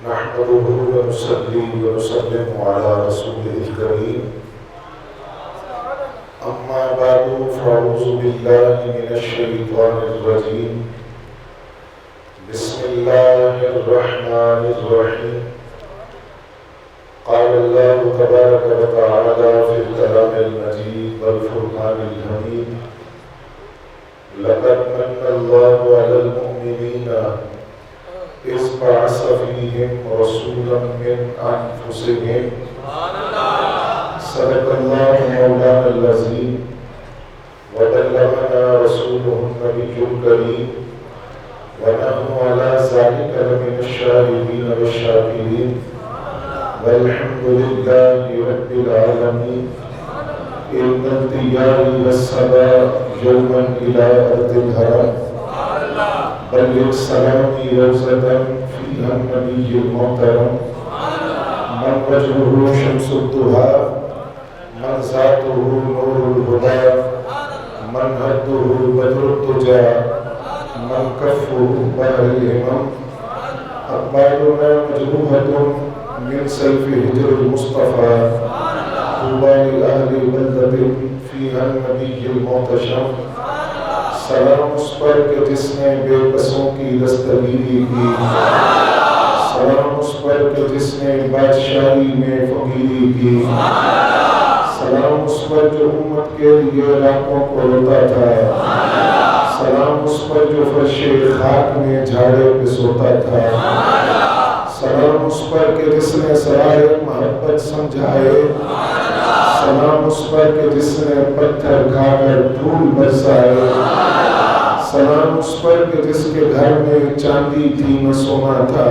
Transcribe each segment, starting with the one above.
نحمده ونصلي ونسلم على رسوله الكريم أما بعد فأعوذ بالله من الشيطان الرجيم بسم الله الرحمن الرحيم قال الله تبارك وتعالى في الكلام المجيد والفرقان الحميد لقد من الله على المؤمنين إذ بعث فيهم رسولا من أنفسهم صدق الله مولانا العظيم وبلغنا رسوله النبي الكريم ونحن على ذلك لمن الشاهدين والشاكرين والحمد لله رب العالمين إن الديار والسماء يوما إلى أرض الحرم بلغ سلامي روزة فيها النبي المحترم من وجهه شمس الضحى من ذاته نور الهدى من هده بدر الدجى من كفه بحر الهمم أقبالنا مجروحة من سيف هجر المصطفى طوبى لأهل بلدة فيها النبي المحتشم سلام اس پر کہ جس نے بے بسوں کی دستگیری کی سلام اس پر کہ جس نے بادشاہی میں فقیری کی سلام اس پر جو امت کے لیے راتوں کو روتا تھا سلام اس پر جو فرش خاک میں جھاڑے پہ سوتا تھا سلام اس پر کہ جس نے سرائے محبت سمجھائے سلام اس پر کہ جس نے پتھر کھا کر دھول برسائے سلام اس پر کہ جس کے گھر میں چاندی تھی نہ سونا تھا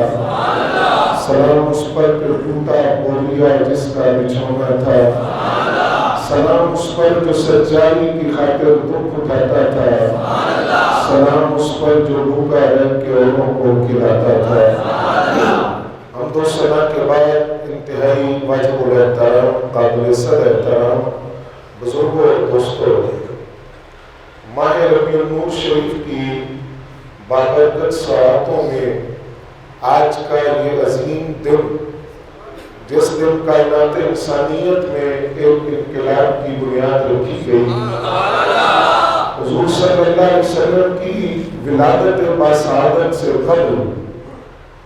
سلام اس پر کہ ٹوٹا بوریا جس کا بچھونا تھا سلام اس پر جو سچائی کی خاطر دکھ اٹھاتا تھا سلام اس پر جو بھوکا رہ کے اوروں کو کھلاتا تھا حمد و ثنا کے بعد انتہائی واجب الاحترام قابل صد احترام بزرگوں اور دوستوں، ماہ ربیع النور شریف کی بابرکت ساعتوں میں آج کا یہ عظیم دن، جس دن کائنات انسانیت میں ایک انقلاب کی بنیاد رکھی گئی، حضور صلی اللہ علیہ وسلم کی ولادت باسعادت سے قبل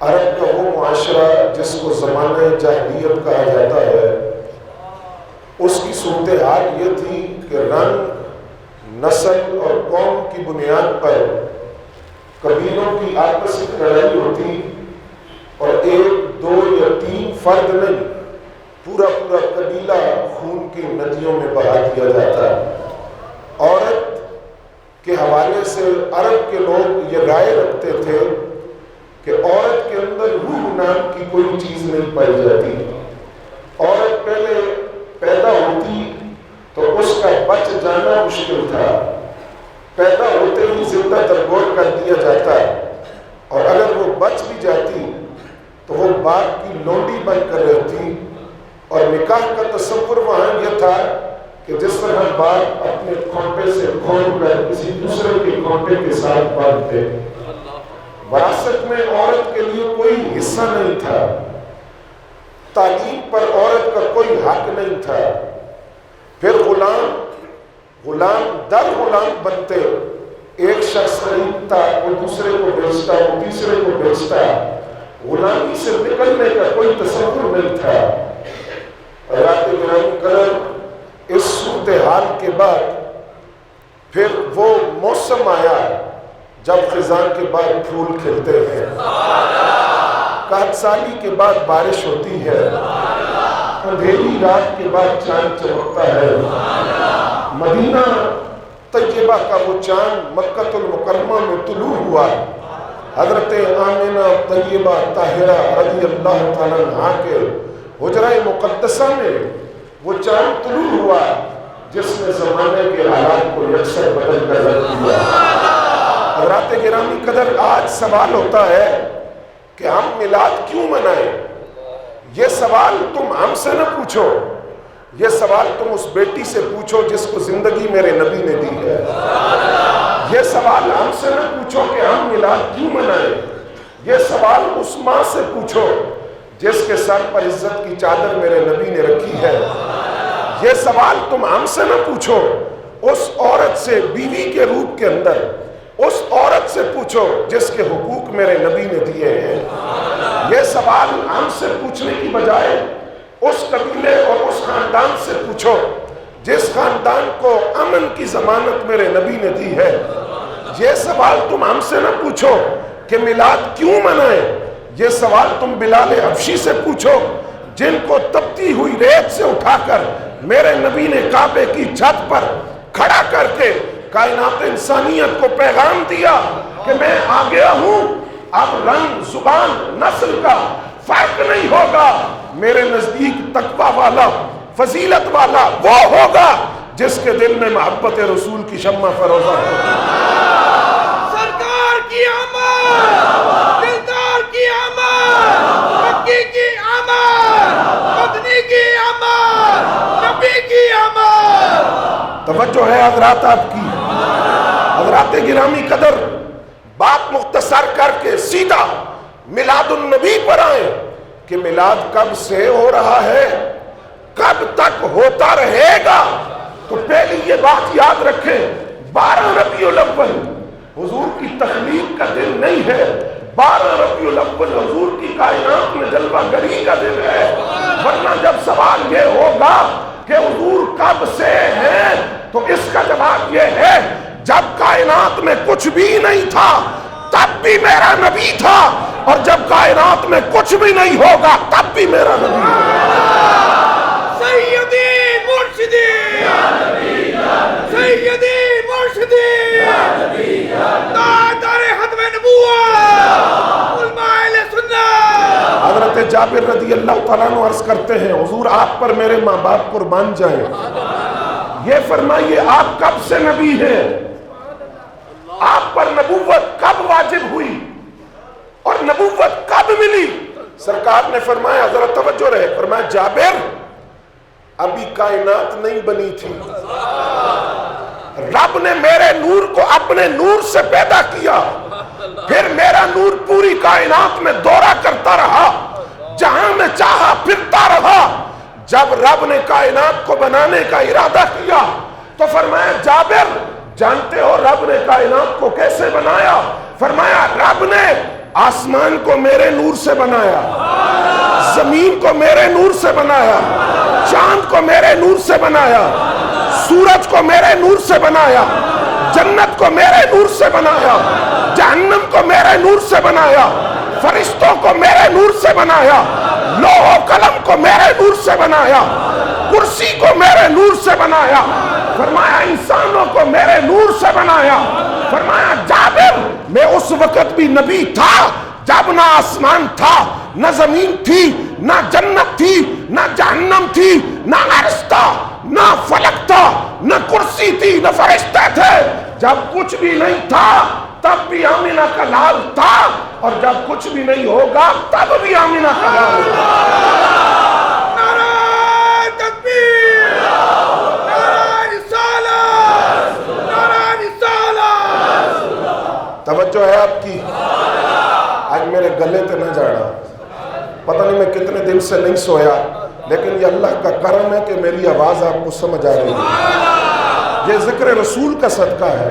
عرب کا وہ معاشرہ جس کو زمانہ جاہلیت کہا جاتا ہے، اس کی صورتحال یہ تھی کہ رنگ، نسل اور قوم کی بنیاد پر قبیلوں کی آپسی لڑائی ہوتی اور ایک، دو یا تین فرد نہیں، پورا قبیلہ خون کی ندیوں میں بہا دیا جاتا۔ عورت کے حوالے سے عرب کے لوگ یہ رائے رکھتے تھے کہ عورت کے اندر روح نام کی کوئی چیز نہیں پائی جاتی۔ عورت پہلے پیدا ہوتی تو اس کا بچ جانا مشکل تھا، پیدا ہوتے ہی زندہ درگور کر دیا جاتا، اور اگر وہ بچ بھی جاتی تو وہ باپ کی لونڈی بن کر رہتی، اور نکاح کا تصور وہاں یہ تھا کہ جس طرح باپ اپنے کھونٹے سے کھول کر کسی دوسرے کے کھونٹے کے ساتھ باندھتے۔ وراثت میں عورت کے لیے کوئی حصہ نہیں تھا، تعلیم پر عورت کا کوئی حق نہیں تھا۔ پھر غلام در غلام بنتے، ایک شخص خریدتا، وہ دوسرے کو بیچتا، وہ تیسرے کو بیچتا، غلامی سے نکلنے کا کوئی تصور نہیں تھا۔ حضرات گرامی قدر، اس صورتحال کے بعد پھر وہ موسم آیا جب خزاں کے بعد پھول کھلتے ہیں، قحط سالی کے بعد بارش ہوتی ہے، اندھیری رات کے بعد چاند چمکتا ہے۔ مدینہ طیبہ کا وہ چاند مکہ المکرمہ میں طلوع ہوا، حضرت آمنہ طیبہ طاہرہ رضی اللہ تعالیٰ عنہا کے حجرہ مقدسہ میں وہ چاند طلوع ہوا جس نے زمانے کے حالات کو یکسر بدل کر رکھ دیا۔ حضرات گرامی قدر، آج سوال ہوتا ہے کہ ہم میلاد کیوں منائیں؟ یہ سوال تم ہم سے نہ پوچھو، یہ سوال تم اس بیٹی سے پوچھو جس کو زندگی میرے نبی نے دی ہے۔ یہ سوال ہم سے نہ پوچھو کہ ہم میلاد کیوں منائیں، یہ سوال اس ماں سے پوچھو جس کے سر پر عزت کی چادر میرے نبی نے رکھی ہے، یہ سوال تم ہم سے نہ پوچھو، اس عورت سے بیوی کے روپ کے اندر اس عورت سے پوچھو جس کے حقوق میرے نبی نے دیے ہیں۔ یہ سوال ہم سے پوچھنے کی بجائے اس قبیلے اور اس خاندان سے پوچھو جس خاندان کو امن کی ضمانت میرے نبی نے دی ہے۔ یہ سوال تم ہم سے نہ پوچھو کہ میلاد کیوں منائیں، یہ سوال تم بلال حبشی سے پوچھو جن کو تپتی ہوئی ریت سے اٹھا کر میرے نبی نے کعبے کی چھت پر کھڑا کر کے کائنات انسانیت کو پیغام دیا کہ میں آ گیا ہوں، اب رنگ، زبان، نسل کا فرق نہیں ہوگا، میرے نزدیک تقویٰ والا، فضیلت والا وہ ہوگا جس کے دل میں محبت رسول کی شمع فروزہ ہوگی۔ سرکار کی آمد، دلدار کی آمد، مکی کی آمد، مدنی کی آمد، نبی کی آمد۔ توجہ ہے حضرات آپ کی، حضرات گرامی قدر، بات مختصر کر کے سیدھا میلاد النبی پر آئیں کہ میلاد کب سے ہو رہا ہے، کب تک ہوتا رہے گا۔ تو پہلی یہ بات یاد رکھیں، 12 ربیع الاول حضور کی تخلیق کا دن نہیں ہے، 12 ربیع الاول حضور کی کائنات میں جلوہ گری کا دن ہے۔ ورنہ جب سوال یہ ہوگا کہ حضور کب سے ہیں تو اس کا جواب یہ ہے جب کائنات میں کچھ بھی نہیں تھا تب بھی میرا نبی تھا، اور جب کائنات میں کچھ بھی نہیں ہوگا تب بھی میرا نبی ہوگا۔ سیدی مرشدی، سیدی مرشدی، دار ختم نبوت، علماء اہل سنت۔ حضرت جابر رضی اللہ تعالیٰ عنہ عرض کرتے ہیں حضور آپ پر میرے ماں باپ قربان جائیں، یہ فرمائیے آپ کب سے نبی ہیں، آپ پر نبوت کب واجب ہوئی اور نبوت کب ملی؟ سرکار نے فرمایا، حضرت توجہ رہے، فرمایا جابر ابھی کائنات نہیں بنی تھی، رب نے میرے نور کو اپنے نور سے پیدا کیا، پھر میرا نور پوری کائنات میں دورہ کرتا رہا، جہاں میں چاہا پھرتا رہا۔ جب رب نے کائنات کو بنانے کا ارادہ کیا تو فرمایا جابر جانتے ہو رب نے کائنات کو کیسے بنایا؟ فرمایا رب نے آسمان کو میرے نور سے بنایا، زمین کو میرے نور سے بنایا، چاند کو میرے نور سے بنایا، سورج کو میرے نور سے بنایا، جنت کو میرے نور سے بنایا، جہنم کو میرے نور سے بنایا، فرشتوں کو میرے نور سے بنایا، لوح و قلم کو میرے نور سے بنایا، کرسی کو میرے نور سے بنایا، فرمایا انسانوں کو میرے نور سے بنایا۔ فرمایا جابر میں اس وقت بھی نبی تھا جب نہ آسمان تھا، نہ زمین تھی، نہ جنت تھی، نہ جہنم تھی، نہ عرش تھا، نہ فلک تھا، نہ کرسی تھی، نہ فرشتے تھے۔ جب کچھ بھی نہیں تھا تب بھی آمینہ کا لال تھا، اور جب کچھ بھی نہیں ہوگا تب بھی آمینہ کا لال ہوگا۔ نعرہ تکبیر، نعرہ رسالت، نعرہ رسالت۔ توجہ ہے آپ کی؟ آج میرے گلے تے نہ جانا، پتہ نہیں میں کتنے دن سے نہیں سویا، لیکن یہ اللہ کا کرم ہے کہ میری آواز آپ کو سمجھ آ رہی ہے، یہ ذکر رسول کا صدقہ ہے۔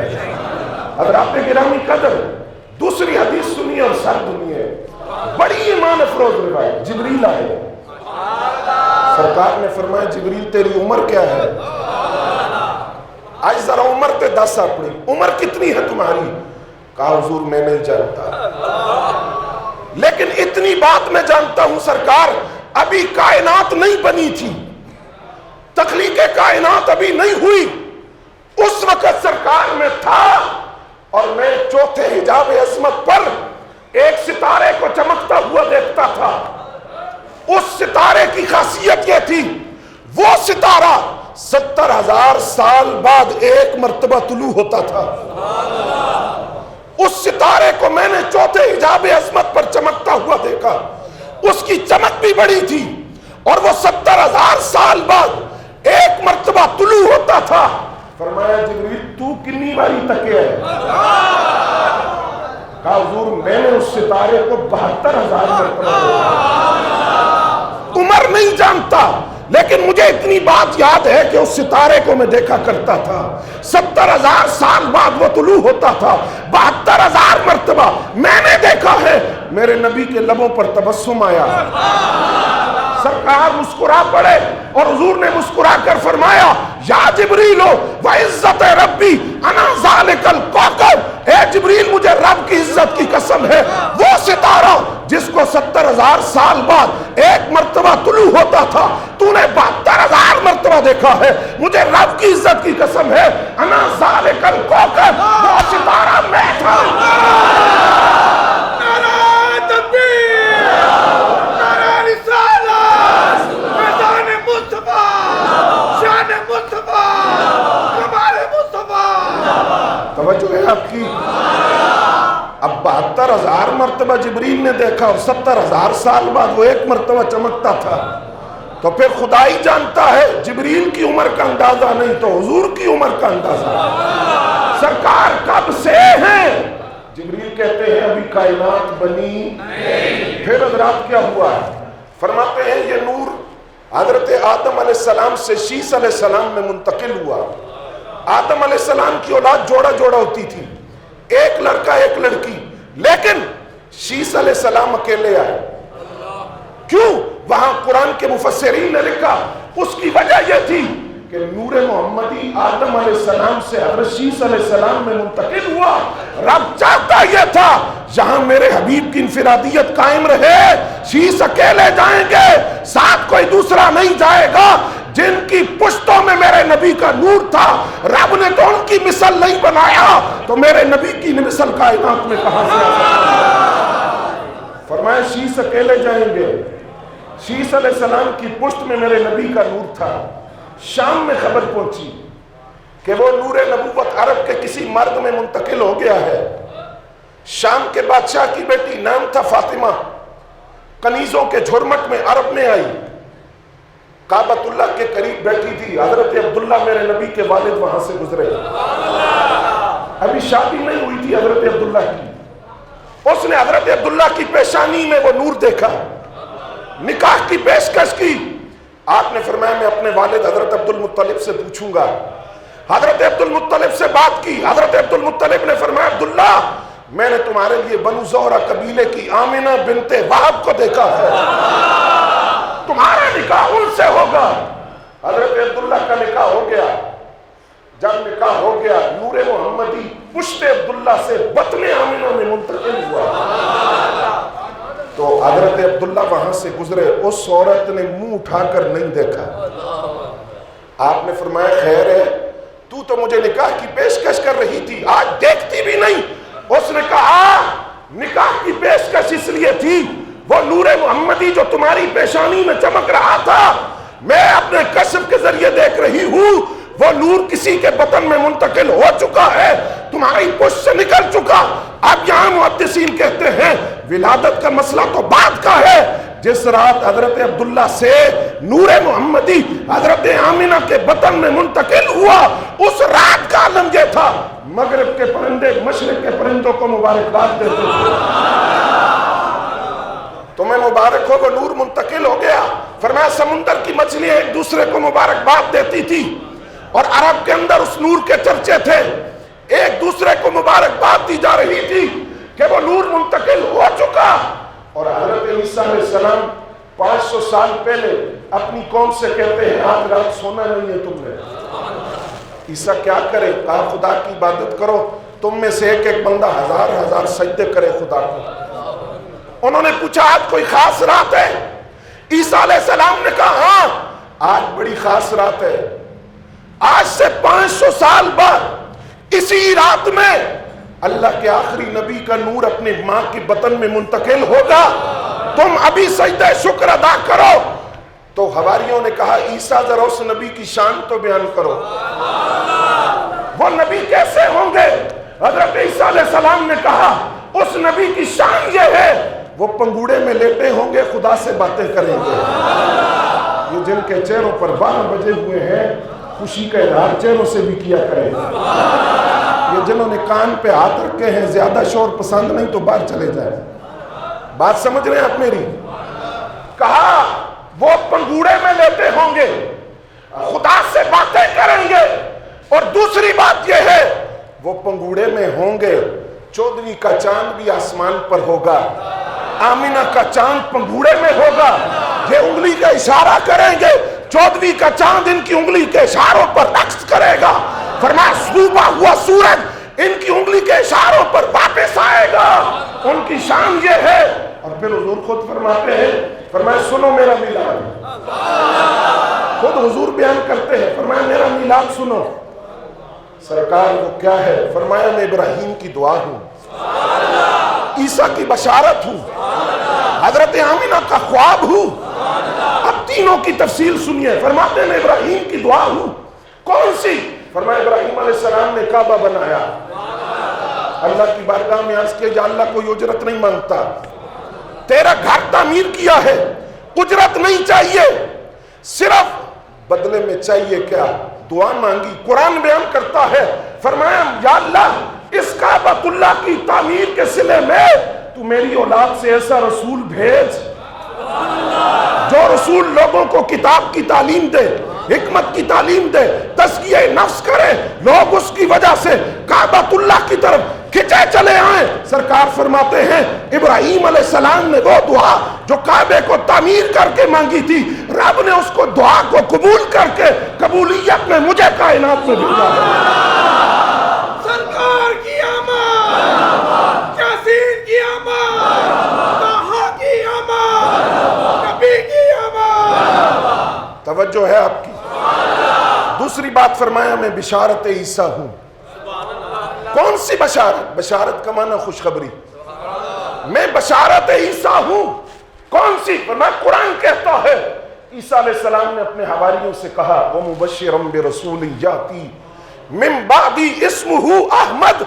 حضرات گرامی قدر، دوسری حدیث سنیے اور سر دنیے، بڑی ایمان افروز روایت، جبریل آئے، سرکار نے فرمایا جبریل تیری عمر کیا ہے؟ آج ذرا عمر تے دس اپنی عمر کتنی ہے تمہاری؟ کہا حضور میں نہیں جانتا، لیکن اتنی بات میں جانتا ہوں سرکار ابھی کائنات نہیں بنی تھی، تخلیق کائنات ابھی نہیں ہوئی، اس وقت سرکار میں تھا اور میں چوتھے حجاب عظمت پر ایک ستارے کو چمکتا ہوا دیکھتا تھا۔ اس ستارے کی خاصیت یہ تھی وہ ستارہ 70,000 سال بعد ایک مرتبہ طلوع ہوتا تھا۔ اس ستارے کو میں نے چوتھے حجاب عظمت پر چمکتا ہوا دیکھا، اس کی چمک بھی بڑی تھی اور وہ 70,000 سال بعد ایک مرتبہ طلوع ہوتا تھا۔ فرمایا جبریل تو کنی باری تکے ہے؟ کہا حضور میں نے اس ستارے کو 72,000 مرتبہ دیکھا۔ نہیں جانتا، لیکن مجھے اتنی بات یاد ہے کہ اس ستارے کو میں دیکھا کرتا تھا، 70,000 سال بعد وہ طلوع ہوتا تھا، 72,000 مرتبہ میں نے دیکھا ہے۔ میرے نبی کے لبوں پر تبسم آیا، سرکار مسکرا پڑے اور حضور نے مسکرا کر فرمایا یا جبریل وعزت ربی انا ذالک الکوکب، اے جبریل مجھے رب کی عزت کی قسم ہے وہ ستارہ جس کو 70,000 سال بعد ایک مرتبہ طلوع ہوتا تھا تو نے 72,000 مرتبہ دیکھا ہے، مجھے رب کی عزت کی قسم ہے انا ذالک الکوکب، وہ ستارہ میں تھا۔ توجہ ہے آپ کی؟ اب 72,000 مرتبہ جبریل نے دیکھا اور 70,000 سال بعد وہ ایک مرتبہ چمکتا تھا، تو پھر خدا ہی جانتا ہے جبریل کی عمر کا اندازہ نہیں تو حضور کی عمر کا اندازہ۔ سرکار کب سے ہیں؟ جبریل کہتے ہیں ابھی کائنات بنی نہیں۔ پھر حضرات کیا ہوا ہے؟ فرماتے ہیں یہ نور حضرت آدم علیہ السلام سے شیس علیہ السلام میں منتقل ہوا۔ آدم علیہ السلام کی اولاد جوڑا جوڑا ہوتی تھی، ایک لڑکا ایک لڑکی، لیکن شیس علیہ السلام اکیلے آئے۔ کیوں؟ وہاں قرآن کے مفسرین نے لکھا اس کی وجہ یہ تھی کہ نور محمدی آدم علیہ السلام سے حضرت شیس علیہ السلام میں منتقل ہوا۔ رب چاہتا یہ تھا جہاں میرے حبیب کی انفرادیت قائم رہے، شیس اکیلے جائیں گے، ساتھ کوئی دوسرا نہیں جائے گا۔ جن کی پشتوں میں میرے نبی کا نور تھا، رب نے تو ان کی مثل نہیں بنایا تو میرے نبی کی مثل کائنات میں کہاں سے فرمایا شیس اکیلے جائیں گے۔ شیس علیہ السلام کی پشت میں میرے نبی کا نور تھا۔ شام میں خبر پہنچی کہ وہ نور نبوت عرب کے کسی مرد میں منتقل ہو گیا ہے۔ شام کے بادشاہ کی بیٹی نام تھا فاطمہ، کنیزوں کے جھرمٹ میں عرب میں آئی، کعبۃ اللہ کے قریب بیٹھی تھی۔ حضرت عبداللہ میرے نبی کے والد وہاں سے گزرے، ابھی شادی نہیں ہوئی تھی حضرت عبداللہ کی۔ اس نے حضرت عبداللہ کی پیشانی میں وہ نور دیکھا، نکاح کی پیشکش کی۔ آپ نے فرمایا میں اپنے والد حضرت عبد المطلب سے پوچھوں گا۔ حضرت عبد المطلب سے بات کی، حضرت عبد المطلب نے فرمایا عبداللہ میں نے تمہارے لیے بنو زہرہ قبیلے کی آمنہ بنت وہب کو دیکھا ہے، تمہارا نکاح ان سے ہوگا۔ حضرت عبداللہ کا نکاح ہو گیا۔ جب نکاح ہو گیا نور محمدی پشت عبداللہ سے بطن آمنہ میں منتقل ہوا، تو حضرت عبداللہ وہاں سے گزرے، اس عورت نے منہ اٹھا کر نہیں دیکھا۔ آپ نے فرمایا خیر ہے، تو مجھے نکاح کی پیشکش کر رہی تھی، آج دیکھتی بھی نہیں۔ اس نے کہا نکاح کی پیشکش اس لیے تھی وہ نور محمدی جو تمہاری پیشانی میں چمک رہا تھا میں اپنے کشف کے ذریعے دیکھ رہی ہوں، وہ نور کسی کے بطن میں منتقل ہو چکا ہے، تمہاری پشت سے نکل چکا۔ اب یہاں محدثین کہتے ہیں ولادت کا مسئلہ تو بعد کا ہے۔ جس رات حضرت عبداللہ سے نور محمدی حضرت آمنہ کے بطن میں منتقل ہوا، اس رات کا عالم یہ تھا مغرب کے پرندے مشرق کے پرندوں کو مبارکباد دیتے تھے، تمہیں مبارک ہو وہ نور منتقل ہو گیا۔ فرمایا سمندر کی مچھلیاں ایک دوسرے کو مبارکباد دیتی تھی اور عرب کے اندر اس نور کے چرچے تھے، ایک دوسرے کو مبارکباد دی جا رہی تھی کہ وہ نور منتقل ہو چکا۔ اور حضرت عیسیٰ علیہ السلام 500 سال پہلے اپنی قوم سے کہتے ہیں آج رات سونا نہیں ہے تم نے۔ عیسیٰ کیا کرے؟ کہا خدا کی عبادت کرو، تم میں سے ایک ایک بندہ ہزار سجدے کرے خدا کو۔ انہوں نے پوچھا آج کوئی خاص رات ہے؟ عیسیٰ علیہ السلام نے کہا ہاں آج بڑی خاص رات ہے، آج سے 500 سال بعد اسی رات میں اللہ کے آخری نبی کا نور اپنے ماں کی بطن میں منتقل ہوگا، تم ابھی سجدہ شکر ادا کرو۔ تو حواریوں نے کہا عیسیٰ ذرا اس نبی کی شان تو بیان کرو، وہ نبی کیسے ہوں گے؟ حضرت عیسیٰ علیہ السلام نے کہا اس نبی کی شان یہ ہے وہ پنگوڑے میں لیٹے ہوں گے، خدا سے باتیں کریں گے۔ یہ جن کے چہروں پر 12 بجے ہوئے ہیں خوشی کا اظہار چہروں سے بھی کیا کریں۔ یہ جنہوں نے کان پہ ہاتھ رکھے ہیں زیادہ شور پسند نہیں تو باہر چلے جائیں۔ بات سمجھ رہے ہیں آپ میری؟ کہا وہ پنگوڑے گے، خدا سے باتیں کریں گے، اور دوسری بات یہ ہے وہ پنگوڑے میں ہوں گے۔ 14ویں کا چاند بھی آسمان پر ہوگا، آمینہ کا چاند پنگوڑے میں ہوگا، یہ انگلی کا اشارہ کریں گے، 14ویں کا چاند ان کی انگلی کے اشاروں پر رقص کرے گا۔ فرمایا ڈوبا ہوا سورج ان کی انگلی کے اشاروں پر واپس آئے گا، ان کی شان یہ ہے۔ اور پھر حضور خود فرماتے ہیں، فرمایا سنو میرا میلاد، خود حضور بیان کرتے ہیں، فرمایا میرا میلاد سنو۔ سرکار وہ کیا ہے؟ فرمایا میں ابراہیم کی دعا ہوں، عیسیٰ کی بشارت ہوں، حضرت آمینہ کا خواب ہوں۔ اب تینوں کی تفصیل سنیے۔ فرماتے ہیں میں ابراہیم کی دعا ہوں، کون سی؟ فرمایا ابراہیم علیہ السلام نے کعبہ بنایا، اللہ کی بارگاہ میں عرض کیا، اللہ کوئی اجرت نہیں مانگتا، تیرا گھر تعمیر کیا ہے، اجرت نہیں چاہیے، صرف بدلے میں چاہیے کیا؟ دعا مانگی۔ قرآن بیان کرتا ہے، فرمایا یا اللہ اس کعبۃ اللہ کی تعمیر کے صلے میں تو میری اولاد سے ایسا رسول بھیج جو رسول لوگوں کو کتاب کی تعلیم دے، حکمت کی تعلیم دے، تزکیہ نفس کرے، لوگ اس کی وجہ سے کعبۃ اللہ کی طرف کھچے چلے آئیں۔ سرکار فرماتے ہیں ابراہیم علیہ السلام نے وہ دعا جو کعبے کو تعمیر کر کے مانگی تھی، رب نے اس کو دعا کو قبول کر کے قبولیت میں مجھے کائنات میں بھیجا ہے۔ سرکار کی آمد، یاسین کی آمد، طٰہٰ کی آمد، نبی کی آمد۔ توجہ ہے آپ کی؟ دوسری بات فرمایا میں بشارت عیسیٰ ہوں۔ کون سی بشارت؟ بشارت کا معنی خوشخبری۔ میں بشارت عیسیٰ ہوں، کون سی؟ فرمایا قرآن کہتا ہے عیسیٰ علیہ السلام نے اپنے حواریوں سے کہا وَمُبَشِّرًا بِرَسُولٍ يَأْتِي مِن بَعْدِي اسْمُهُ احمد۔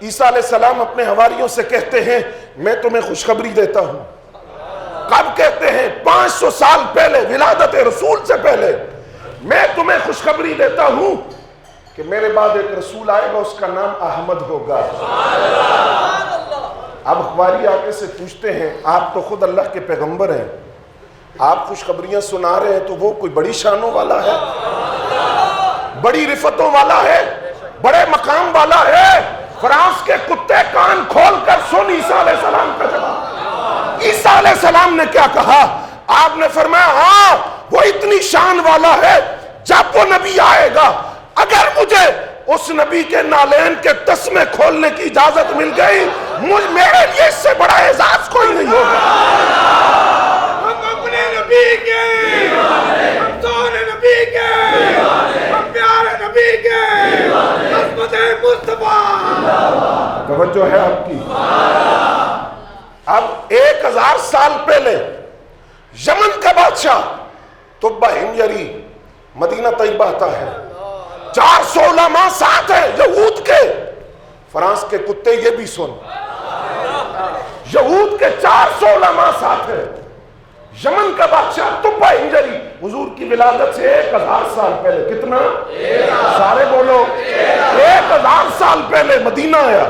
عیسیٰ علیہ السلام اپنے حواریوں سے کہتے ہیں میں تمہیں خوشخبری دیتا ہوں۔ کب کہتے ہیں؟ 500 سال پہلے، ولادت رسول سے پہلے، میں تمہیں خوشخبری دیتا ہوں کہ میرے بعد ایک رسول آئے گا، اس کا نام احمد ہوگا۔ اب حواری آگے سے پوچھتے ہیں آپ تو خود اللہ کے پیغمبر ہیں، آپ خوشخبریاں سنا رہے ہیں تو وہ کوئی بڑی شانوں والا ہے، بڑی رفتوں والا ہے، بڑے مقام والا ہے؟ فرانس کے کتے کان کھول کر سن عیسیٰ علیہ السلام کا جواب۔ عیسیٰ علیہ السلام نے کیا کہا؟ آپ نے فرمایا ہاں وہ اتنی شان والا ہے، جب وہ نبی آئے گا اگر مجھے اس نبی کے نالین کے تسمے کھولنے کی اجازت مل گئی، میرے لیے اس سے بڑا اعزاز کوئی نہیں ہوگا۔ ہم اپنے نبی کے، ہم سونے نبی کے، ہم پیارے نبی کے، عظمت مصطفیٰ۔ توجہ ہے آپ کی؟ اب 1000 سال پہلے یمن کا بادشاہ طبہ ہمجری مدینہ طیبہ آتا ہے، 400 علماء ساتھ ہیں یہود کے۔ فرانس کے کتے یہ بھی سن، یہود کے 400 علماء ساتھ ہیں۔ یمن کا بادشاہ طبہ ہمجری حضور کی ولادت سے 1000 سال پہلے، کتنا؟ سارے بولو، 1000 سال پہلے مدینہ آیا۔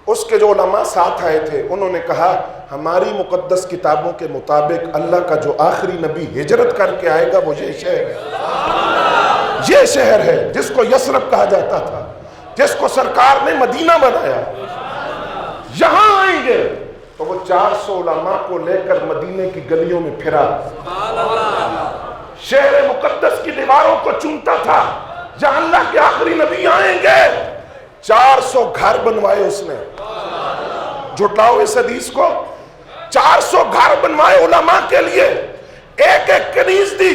اس کے جو علماء ساتھ آئے تھے انہوں نے کہا ہماری مقدس کتابوں کے مطابق اللہ کا جو آخری نبی ہجرت کر کے آئے گا وہ یہ شہر ہے، یہ شہر ہے جس کو یثرب کہا جاتا تھا، جس کو سرکار نے مدینہ بنایا، یہاں آئیں گے۔ تو وہ 400 علماء کو لے کر مدینے کی گلیوں میں پھرا، شہر مقدس کی دیواروں کو چومتا تھا جہاں اللہ کے آخری نبی آئیں گے۔ 400 گھر بنوائے اس نے، جھٹلاؤ اس حدیث کو، 400 گھر بنوائے علماء کے لیے، ایک ایک کنیز دی،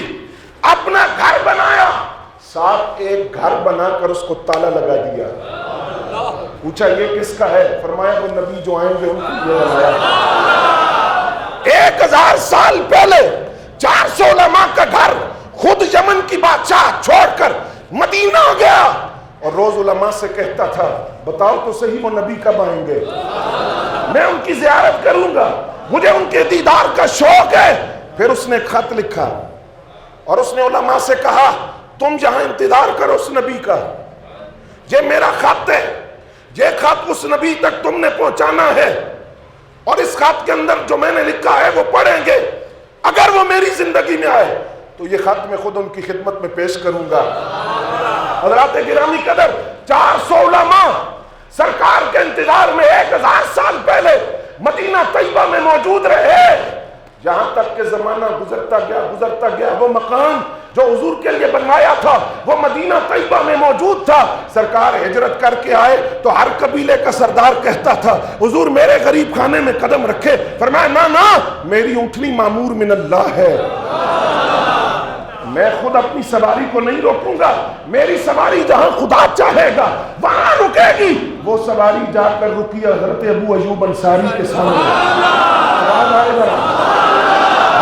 اپنا گھر بنایا، ساتھ ایک گھر بنا کر اس کو تالا لگا دیا۔ پوچھا یہ کس کا ہے؟ فرمایا وہ نبی جو آئیں گے ان کی یہ بنایا۔ 1000 سال پہلے 400 علماء کا گھر خود یمن کی بادشاہ چھوڑ کر مدینہ آ گیا، اور روز علماء سے کہتا تھا بتاؤ تو صحیح وہ نبی کب آئیں گے، میں ان کی زیارت کروں گا، مجھے ان کے دیدار کا شوق ہے۔ پھر اس نے خط لکھا اور اس نے علماء سے کہا تم جہاں انتظار کرو اس نبی کا، یہ میرا خط ہے، یہ خط اس نبی تک تم نے پہنچانا ہے، اور اس خط کے اندر جو میں نے لکھا ہے وہ پڑھیں گے، اگر وہ میری زندگی میں آئے تو یہ خط میں خود ان کی خدمت میں پیش کروں گا۔ حضرات گرامی قدر، 400 علماء سرکار کے انتظار میں 1000 سال پہلے مدینہ طیبہ میں موجود رہے، یہاں تک کہ زمانہ گزرتا گیا وہ مکان جو حضور کے لیے بنوایا تھا وہ مدینہ طیبہ میں موجود تھا۔ سرکار ہجرت کر کے آئے تو ہر قبیلے کا سردار کہتا تھا حضور میرے غریب خانے میں قدم رکھے، فرمایا نہ میری اونٹنی معمور من اللہ ہے، میں خود اپنی سواری کو نہیں روکوں گا، میری سواری جہاں خدا چاہے گا وہاں رکے گی۔ وہ سواری جا کر رکی حضرت ابو ایوب انصاری کے سامنے،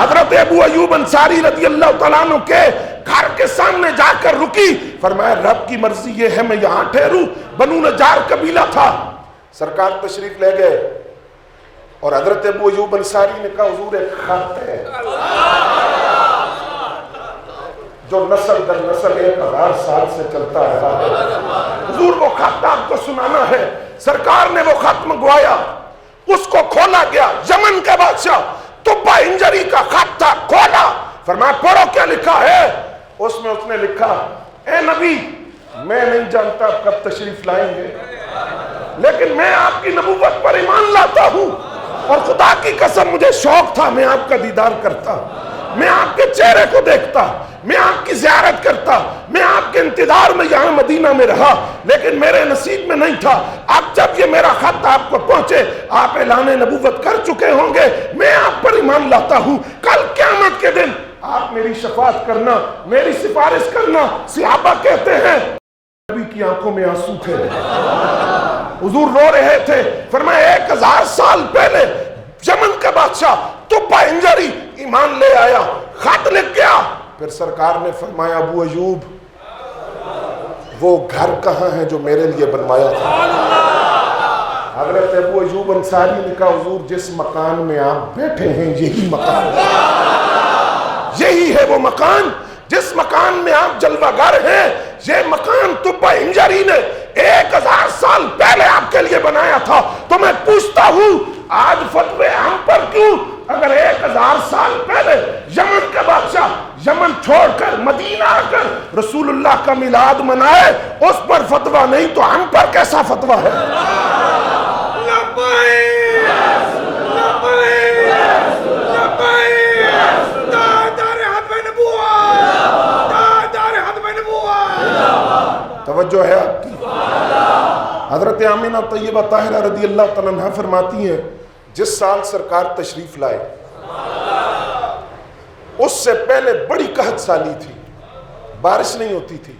حضرت ابو ایوب انصاری رضی اللہ تعالیٰ عنہ کے گھر کے سامنے جا کر رکی، فرمایا رب کی مرضی یہ ہے میں یہاں ٹھہروں۔ بنو نجار قبیلہ تھا، سرکار تشریف لے گئے اور حضرت ابو ایوب انصاری نے کہا حضور ایک خط ہے جو نسل در نسل 1000 سال سے چلتا رہا ہے، حضور وہ خط آپ کو سنانا ہے۔ سرکار نے وہ خط منگوایا، اس کو کھولا گیا، یمن کے بادشاہ تبا انجری کا خط تھا، کھولا، فرمایا پڑھو کیا لکھا ہے۔ اس میں اس نے لکھا اے نبی میں نہیں جانتا آپ کب تشریف لائیں گے، لیکن میں آپ کی نبوت پر ایمان لاتا ہوں اور خدا کی قسم مجھے شوق تھا میں آپ کا دیدار کرتا، میں آپ کے چہرے کو دیکھتا، میں آپ کی زیارت کرتا، میں آپ کے انتظار میں یہاں مدینہ میں رہا، لیکن میرے نصیب میں نہیں تھا۔ اب جب یہ میرا خط آپ کو پہنچے، آپ اعلان نبوت کر چکے ہوں گے، میں آپ پر ایمان لاتا ہوں، کل قیامت کے دن آپ میری شفاعت کرنا، میری سفارش کرنا۔ صحابہ کہتے ہیں نبی کی آنکھوں میں آنسو تھے، حضور رو رہے تھے، فرمایا 1000 سال پہلے یمن کا بادشاہ تبا انجری ایمان لے آیا، خط لکھ گیا۔ پھر سرکار نے فرمایا ابو ایوب وہ گھر کہاں ہے جو میرے لیے بنوایا تھا؟ حضرت ابو ایوب انصاری نے کہا حضور جس مکان میں آپ بیٹھے ہیں یہی مکان ہے، یہی ہے وہ مکان جس مکان میں آپ جلوہ گر ہیں، یہ مکان تبا انجری نے 1000 سال پہلے آپ کے لیے بنایا تھا۔ تو میں پوچھتا ہوں آج فتوے ہم پر کیوں؟ اگر 1000 سال پہلے یمن کا بادشاہ یمن چھوڑ کر مدینہ آ کر رسول اللہ کا میلاد منائے اس پر فتوہ نہیں تو ہم پر کیسا فتوہ ہے؟ توجہ ہے آپ کی؟ حضرت آمینہ طیبہ طاہرہ رضی اللہ تعالیٰ عنہ فرماتی ہیں جس سال سرکار تشریف لائے اس سے پہلے بڑی قحط سالی تھی، بارش نہیں ہوتی تھی،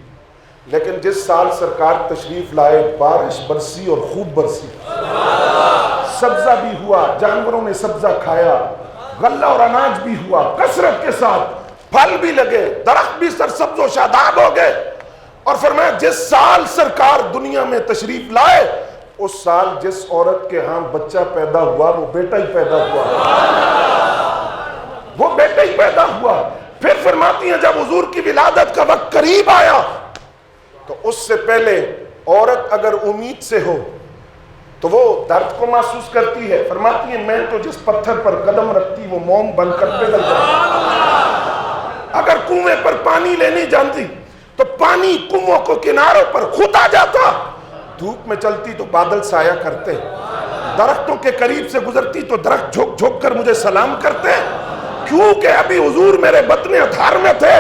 لیکن جس سال سرکار تشریف لائے بارش برسی اور خوب برسی، سبزہ بھی ہوا، جانوروں نے سبزہ کھایا، غلہ اور اناج بھی ہوا کثرت کے ساتھ، پھل بھی لگے، درخت بھی سرسبز و شاداب ہو گئے۔ اور فرمایا جس سال سرکار دنیا میں تشریف لائے اس سال جس عورت کے ہاں بچہ پیدا ہوا وہ بیٹا ہی پیدا ہوا، وہ بیٹا ہی پیدا ہوا۔ پھر فرماتی ہیں جب حضور کی ولادت کا وقت قریب آیا تو اس سے پہلے عورت اگر امید سے ہو تو وہ درد کو محسوس کرتی ہے۔ فرماتی ہیں میں تو جس پتھر پر قدم رکھتی وہ موم بن کر پگھل جاتی، اگر کنویں پر پانی لینے جانتی تو پانی کنووں کو کناروں پر خود آ جاتا، دھوپ میں چلتی تو بادل سایہ کرتے، درختوں کے قریب سے گزرتی تو درخت جھک جھک کر مجھے سلام کرتے، کیونکہ ابھی حضور میرے بطن اطہار میں تھے۔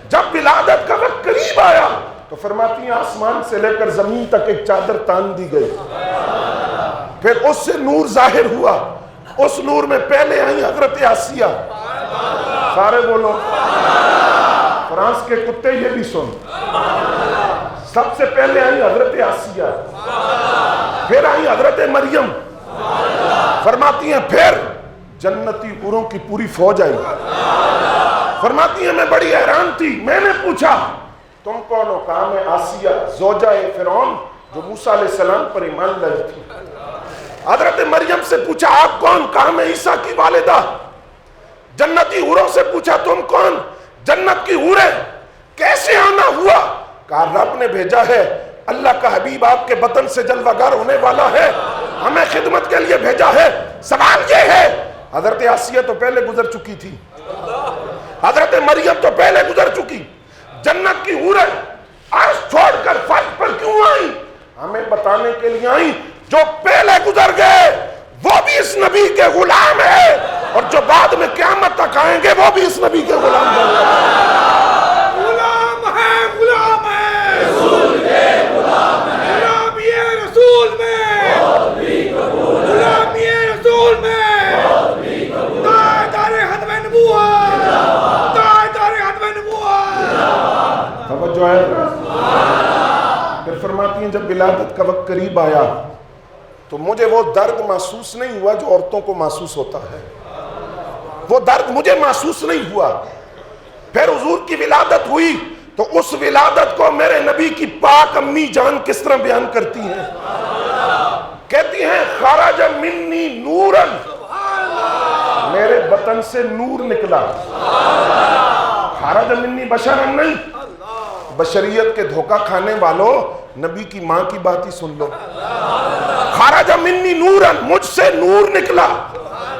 جب ولادت کا وقت قریب آیا تو فرماتی ہیں آسمان سے لے کر زمین تک ایک چادر تان دی گئی، پھر اس سے نور ظاہر ہوا، اس نور میں پہلے آئی حضرت آسیہ، سارے بولو فرانس کے کتے یہ بھی سن، سب سے پہلے آئی حضرت آسیہ، پھر آئی حضرت مریم، فرماتی ہیں پھر جنتی حوروں کی پوری فوج آئی۔ فرماتی ہیں میں بڑی حیران تھی، میں نے پوچھا تم کون ہو؟ کہا میں آسیہ زوجہ فرعون جو موسیٰ علیہ السلام پر ایمان لائی تھی۔ حضرت مریم سے پوچھا آپ کون؟ کہا میں عیسیٰ کی والدہ۔ جنتی حوروں سے پوچھا تم کون؟ جنت کی حوریں۔ کیسے آنا ہوا؟ کہا رب نے بھیجا ہے، اللہ کا حبیب آپ کے بطن سے جلوہ گر ہونے والا ہے، ہمیں خدمت کے لیے بھیجا ہے۔ سوال یہ ہے حضرت آسیہ تو پہلے گزر چکی تھی، حضرت مریم تو پہلے گزر چکی، جنت کی حوریں عرش چھوڑ کر فرش پر کیوں آئیں؟ ہمیں بتانے کے لیے آئیں جو پہلے گزر گئے وہ بھی اس نبی کے غلام ہے، اور جو بعد میں قیامت تک آئیں گے وہ بھی اس نبی کے غلام ہیں۔ غلام ہے، غلام ہے، رسول کے غلام ہے، غلامی رسول میں، غلامی رسول میں، تاجدار ختم نبوت، تاجدار ختم نبوت۔ توجہ ہے؟ پھر فرماتی ہیں جب ولادت کا وقت قریب آیا تو مجھے وہ درد محسوس نہیں ہوا جو عورتوں کو محسوس ہوتا ہے، وہ درد مجھے محسوس نہیں ہوا۔ پھر حضور کی ولادت ہوئی تو اس ولادت کو میرے نبی کی پاک امی جان کس طرح بیان کرتی ہیں، کہتی ہیں خرج منی نورن، میرے بطن سے نور نکلا۔ خرج منی بشرن نہیں، بشریت کے دھوکہ کھانے والوں نبی کی ماں کی بات ہی سن لو۔ خرج منی نورن، مجھ سے نور نکلا،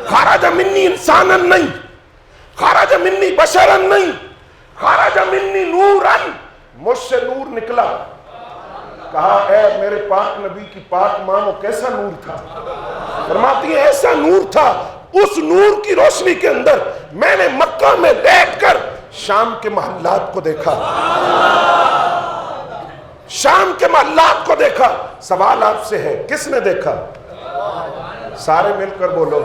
خرج منی انسانن نہیں، خرج منی بشرن نہیں، خرج منی نورن، مجھ سے نور نکلا۔ کہا اے میرے پاک نبی کی پاک ماں وہ کیسا نور تھا؟ فرماتی ہے ایسا نور تھا، اس نور کی روشنی کے اندر میں نے مکہ میں بیٹھ کر شام کے محلات کو دیکھا، شام کے محلات کو دیکھا۔ سوال آپ سے ہے کس نے دیکھا؟ سارے مل کر بولو۔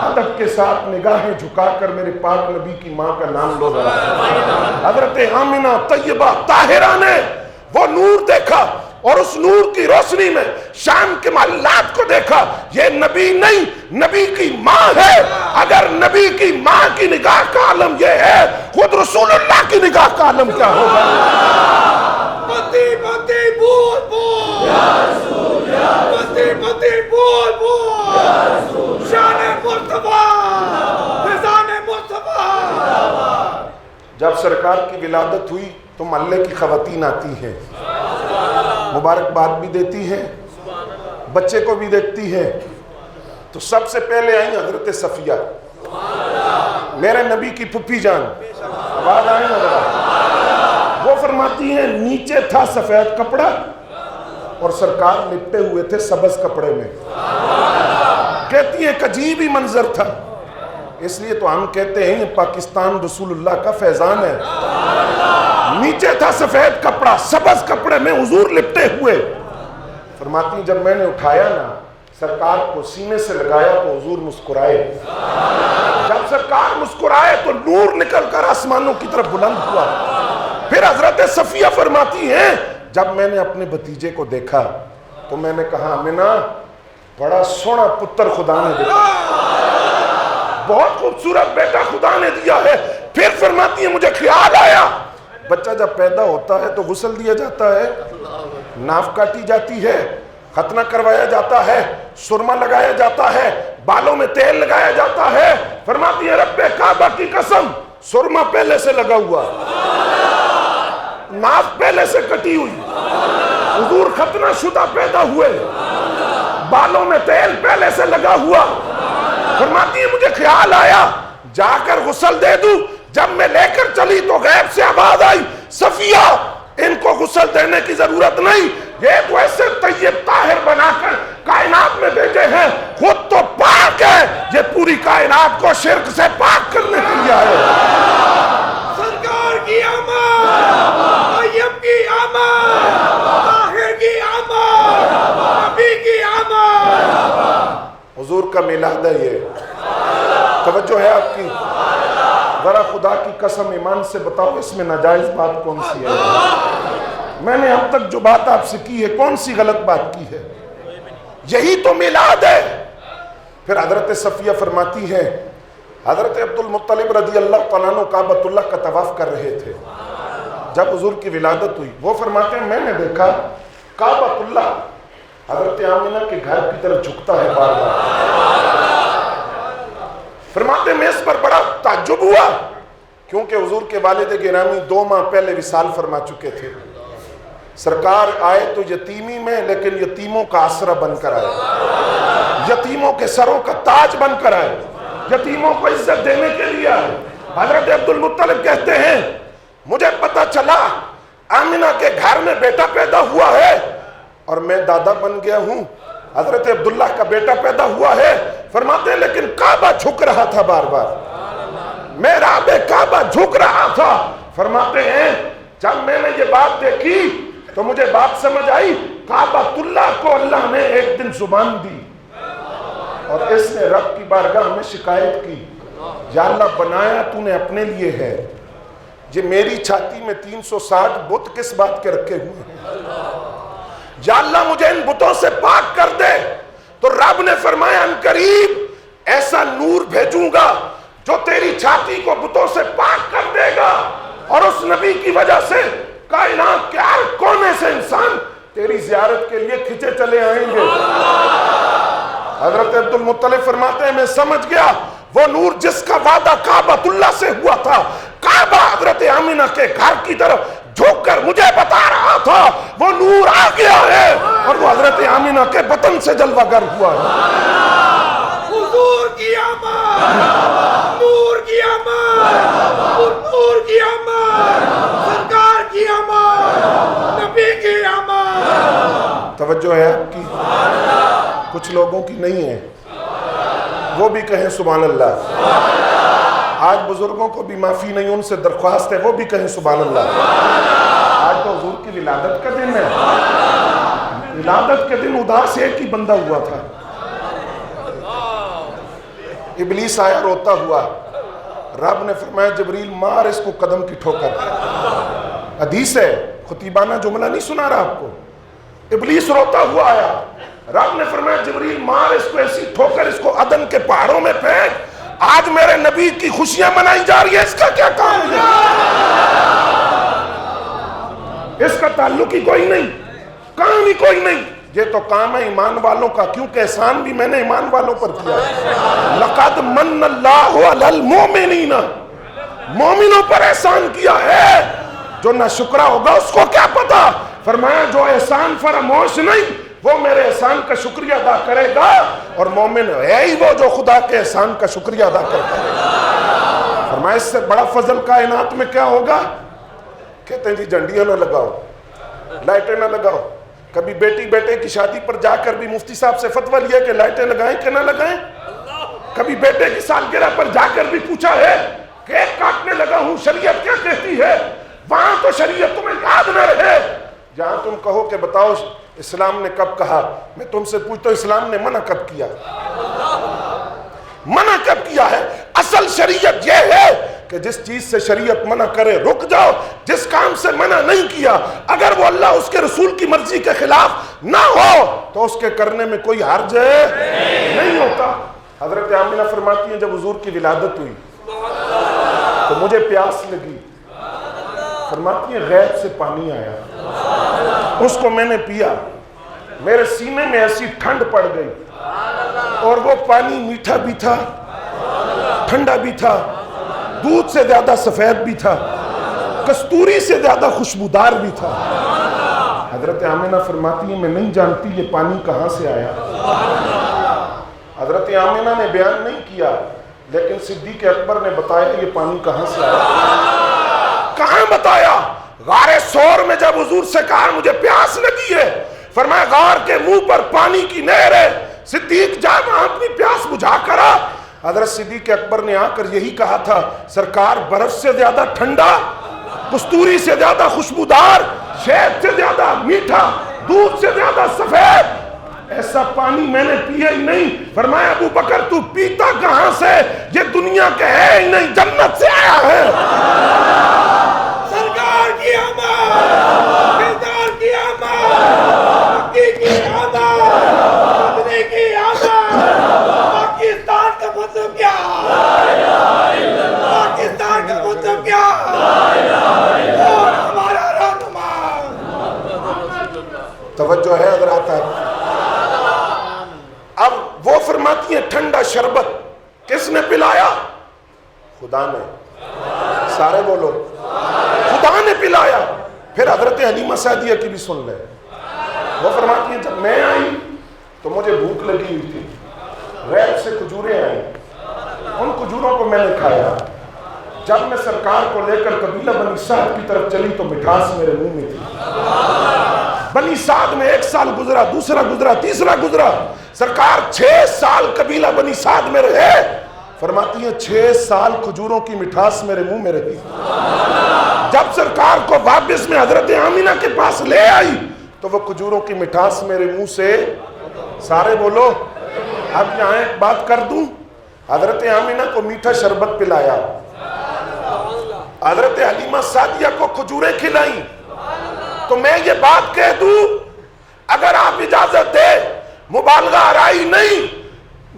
ادب کے ساتھ نگاہیں جھکا کر میرے پاک نبی کی ماں کا نام لو ذرا۔ حضرت آمنہ طیبہ طاہرہ نے وہ نور دیکھا، اور اس نور کی روشنی میں شام کے محلات کو دیکھا۔ یہ نبی نہیں، نبی کی ماں ہے۔ اگر نبی کی ماں کی نگاہ کا عالم یہ ہے، خود رسول اللہ کی نگاہ کا عالم کیا ہوگا؟ بتی بتی بول بول یا رسول، یا بتی بتی بول بول یا رسول، شان مصطفیٰ، فضان مصطفیٰ۔ جب سرکار کی ولادت ہوئی تو محلے کی خواتین آتی ہیں، مبارکباد بھی دیتی ہیں، بچے کو بھی دیکھتی ہیں۔ تو سب سے پہلے آئیں حضرت صفیہ، میرے نبی کی پھپھی جان، آواز آئیں نا۔ وہ فرماتی ہیں نیچے تھا سفید کپڑا اور سرکار لپٹے ہوئے تھے سبز کپڑے میں۔ کہتی ہیں ایک عجیب ہی منظر تھا، اس لیے تو ہم کہتے ہیں پاکستان رسول اللہ کا فیضان ہے۔ نیچے تھا سفید کپڑا، سبز کپڑے میں حضور لپٹے ہوئے۔ فرماتی جب میں نے اٹھایا نا سرکار کو سینے سے لگایا تو حضور مسکرائے۔ جب سرکار مسکرائے تو نور نکل کر آسمانوں کی طرف بلند ہوا۔ پھر حضرت صفیہ فرماتی ہیں جب میں نے اپنے بھتیجے کو دیکھا تو میں نے کہا آمنہ بڑا سونا پتر خدا نے دیا، بہت خوبصورت بیٹا خدا نے دیا ہے۔ پھر فرماتی ہیں مجھے خیال آیا بچہ جب پیدا ہوتا ہے تو غسل دیا جاتا ہے، ناف کاٹی جاتی ہے، ختنہ کروایا جاتا ہے، سرما لگایا جاتا ہے، بالوں میں تیل لگایا جاتا ہے۔ فرماتی ہے رب کعبہ کی قسم سرما پہلے سے لگا ہوا، ناف پہلے سے کٹی ہوئی، حضور ختنہ شدہ پیدا ہوئے، بالوں میں تیل پہلے سے لگا ہوا۔ فرماتی ہے مجھے خیال آیا جا کر غسل دے دوں۔ جب میں لے کر چلی تو غیب سے آواز آئی صفیہ ان کو غسل دینے کی ضرورت نہیں، یہ تو ایسے طیب طاہر بنا کر کائنات میں بھیجے ہیں، خود تو پاک ہے، یہ پوری کائنات کو شرک سے پاک کرنے کے لیے آئے۔ سرکار کی آمد، طیب کی آمد، طاہر کی آمد، نبی کی آمد۔ حضور کا میلاد ہے یہ، توجہ ہے آپ کی؟ ذرا خدا کی قسم ایمان سے بتاؤ اس میں ناجائز بات کون سی ہے؟ میں نے اب تک جو بات آپ سے کی ہے کون سی غلط بات کی ہے؟ یہی تو میلاد ہے۔ پھر حضرت صفیہ فرماتی ہے حضرت عبد المطلب رضی اللہ تعالیٰ عنہ کعبۃ اللہ کا طواف کر رہے تھے جب حضور کی ولادت ہوئی۔ وہ فرماتے ہیں میں نے دیکھا کعبۃ اللہ حضرت آمنہ کے گھر کی طرف جھکتا ہے بار بار۔ فرماتے میں اس پر بڑا تعجب ہوا کیونکہ حضور کے والد گرامی 2 ماہ پہلے وصال فرما چکے تھے۔ سرکار آئے تو یتیمی میں لیکن یتیموں کا آسرا بن کر آئے، یتیموں کے سروں کا تاج بن کر آئے، یتیموں کو عزت دینے کے لیے آئے۔ حضرت عبد المطلب کہتے ہیں مجھے پتا چلا آمنہ کے گھر میں بیٹا پیدا ہوا ہے اور میں دادا بن گیا ہوں. حضرت عبداللہ کا بیٹا پیدا ہوا ہے. فرماتے ہیں لیکن کعبہ جھک رہا تھا بار بار, محراب کعبہ جھک رہا تھا. فرماتے ہیں جب میں نے یہ بات دیکھی تو مجھے بات سمجھ آئی, کعبۃ اللہ کو اللہ نے ایک دن زبان دی اور اس نے رب کی بارگاہ میں شکایت کی, یا اللہ بنایا تو نے اپنے لیے ہے, یہ میری چھاتی میں 360 بت کس بات کے رکھے ہوئے ہیں, یا اللہ مجھے ان بتوں سے پاک کر دے. تو رب نے فرمایا ان قریب ایسا نور بھیجوں گا جو تیری چھاتی کو بتوں سے پاک کر دے گا, اور اس نبی کی وجہ سے کائنات کے ہر کونے سے انسان تیری زیارت کے لیے کھچے چلے آئیں گے. حضرت عبد المطلب فرماتے ہیں میں سمجھ گیا وہ نور جس کا وعدہ کعبۃ اللہ سے ہوا تھا, کعبہ حضرت آمنہ کے گھر کی طرف جھک کر مجھے بتا رہا تھا, وہ نور آ گیا ہے اور وہ حضرت آمنہ کے بطن سے جلوہ گر ہوا ہے. حضور کی آمد, نور کی آمد, نور کی آمد, سرکار کی آمد, نبی کی آمد. توجہ ہے آپ کی؟ کچھ لوگوں کی نہیں ہے, وہ بھی کہیں سبحان اللہ. آج بزرگوں کو بھی معافی نہیں, ان سے درخواست ہے وہ بھی کہیں سبحان اللہ. آج تو حضور کی ولادت کا دن ہے, ولادت کے دن اداس ایک ہی بندہ ہوا تھا, ابلیس آیا روتا ہوا. رب نے فرمایا جبریل مار اس کو قدم کی ٹھوکر. حدیث ہے, خطیبانہ جملہ نہیں سنا رہا آپ کو. ابلیس روتا ہوا آیا, رب نے فرمایا جبریل مار اس کو ایسی ٹھوکر, اس کو عدن کے پہاڑوں میں پھینک. آج میرے نبی کی خوشیاں منائی جا رہی ہے, اس کا کیا کام ہے؟ اس کا تعلق ہی کوئی نہیں, کام ہی کوئی نہیں. یہ تو کام ہے ایمان والوں کا, کیونکہ احسان بھی میں نے ایمان والوں پر کیا. لقد من اللہ علی المؤمنین, مومنوں پر احسان کیا ہے. جو نہ شکرا ہوگا اس کو کیا پتا. فرمایا جو احسان فراموش نہیں وہ میرے احسان کا شکریہ ادا کرے گا, اور مومن ہے ہی وہ جو خدا کے احسان کا شکریہ ادا کرتا ہے. فرمایا اس سے بڑا فضل کائنات میں کیا ہوگا. کہتے ہیں جی جھنڈیاں نہ لگاؤ, لائٹیں نہ لگاؤ. کبھی بیٹی بیٹے کی شادی پر جا کر بھی مفتی صاحب سے فتویٰ لیا کہ لائٹیں لگائیں کہ نہ لگائیں. کبھی بیٹے کی سالگرہ پر جا کر بھی پوچھا ہے کیک کاٹنے لگا ہوں شریعت کیا کہتی ہے. وہاں تو شریعت تمہیں یاد نہ رہے, جہاں تم کہو کہ بتاؤ اسلام نے کب کہا, میں تم سے پوچھتا ہوں اسلام نے منع کب کیا, منع کب کیا ہے. اصل شریعت یہ ہے کہ جس چیز سے شریعت منع کرے رک جاؤ, جس کام سے منع نہیں کیا اگر وہ اللہ اس کے رسول کی مرضی کے خلاف نہ ہو تو اس کے کرنے میں کوئی حرج نہیں ہوتا. حضرت آمنہ فرماتی ہیں جب حضور کی ولادت ہوئی تو مجھے پیاس لگی. فرماتی ہیں غیب سے پانی آیا, اس کو میں نے پیا, میرے سینے میں ایسی ٹھنڈ پڑ گئی, اور وہ پانی میٹھا بھی تھا, ٹھنڈا بھی تھا, دودھ سے زیادہ سفید بھی تھا, کستوری سے زیادہ خوشبودار بھی تھا. حضرت آمنہ فرماتی ہیں میں نہیں جانتی یہ پانی کہاں سے آیا. حضرت آمنہ نے بیان نہیں کیا, لیکن صدیق اکبر نے بتایا یہ پانی کہاں سے آیا. کہاں بتایا؟ غار سور میں جب حضور سے کہا مجھے پیاس لگی ہے, فرمایا غار کے منہ پر پانی کی نہر ہے, صدیق جا وہاں اپنی پیاس بجھا کر آ. حضرت صدیق اکبر نے آ کر یہی کہا تھا سرکار برف سے زیادہ ٹھنڈا, کستوری سے زیادہ خوشبودار, شہد سے زیادہ میٹھا, دودھ سے زیادہ سفید ایسا پانی میں نے پیا ہی نہیں. فرمایا ابو بکر تو پیتا کہاں سے, یہ دنیا کے ہے ہی نہیں, جنت سے آیا ہے. سرکار کی آمد, سرکار کی آمد, مکی کی آمد, مدنی کی آمد. پاکستان کا مطلب کیا, پاکستان کا مطلب کیا, اور ہمارا رہنما. توجہ ہے حضرات. اب وہ فرماتی ہیں ٹھنڈا شربت کس نے پلایا؟ خدا نے. سارے بولو خدا نے پلایا. پھر حضرت حلیمہ سعدیہ کی بھی سن لیں. وہ فرماتی ہیں جب میں آئی تو مجھے بھوک لگی ہوئی تھی, غیب سے کھجوریں آئیں, ان کھجوروں کو میں نے کھایا. جب میں سرکار کو لے کر قبیلہ بنی سعد کی طرف چلی تو مٹھاس میرے منہ میں تھی. بنی سعد میں 1 سال گزرا، دوسرا گزرا، تیسرا گزرا. سرکار 6 سال قبیلہ بنی سعد میں رہے. فرماتی ہیں 6 سال کھجوروں کی مٹھاس میرے منہ میں رہی. جب سرکار کو واپس میں حضرت آمینہ کے پاس لے آئی تو وہ کھجوروں کی مٹھاس میرے منہ سے سارے بولو. اب یہاں ایک بات کر دوں، حضرت آمینہ کو میٹھا شربت پلایا، حضرت حلیمہ سعدیہ کو کھجوریں کھلائیں. تو میں یہ بات کہہ دوں، اگر آپ اجازت دے، مبالغہ آرائی نہیں،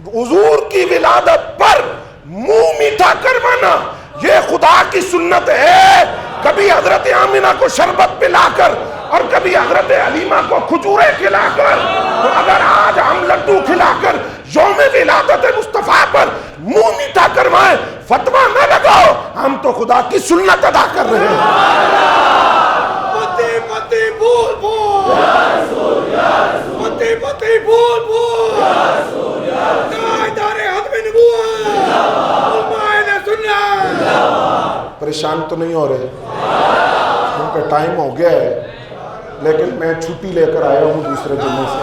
حضور کی ولادت پر منہ میٹھا کروانا یہ خدا کی سنت ہے. کبھی حضرت آمینہ کو شربت پلا کر اور کبھی حضرت حلیمہ کو کھجوریں کھلا کر. تو اگر آج ہم لڈو کھلا کر یوم ولادت مصطفیٰ پر منہ میٹھا کروائیں، فتویٰ نہ لگاؤ، ہم تو خدا کی سنت ادا کر رہے ہیں. متے متے بول بول متے متے بول بول تاجدار ختم نبوت علماء سنت. پریشان تو نہیں ہو رہے کیونکہ ٹائم ہو گیا ہے، لیکن میں چھٹی لے کر آیا ہوں دوسرے جمعے سے.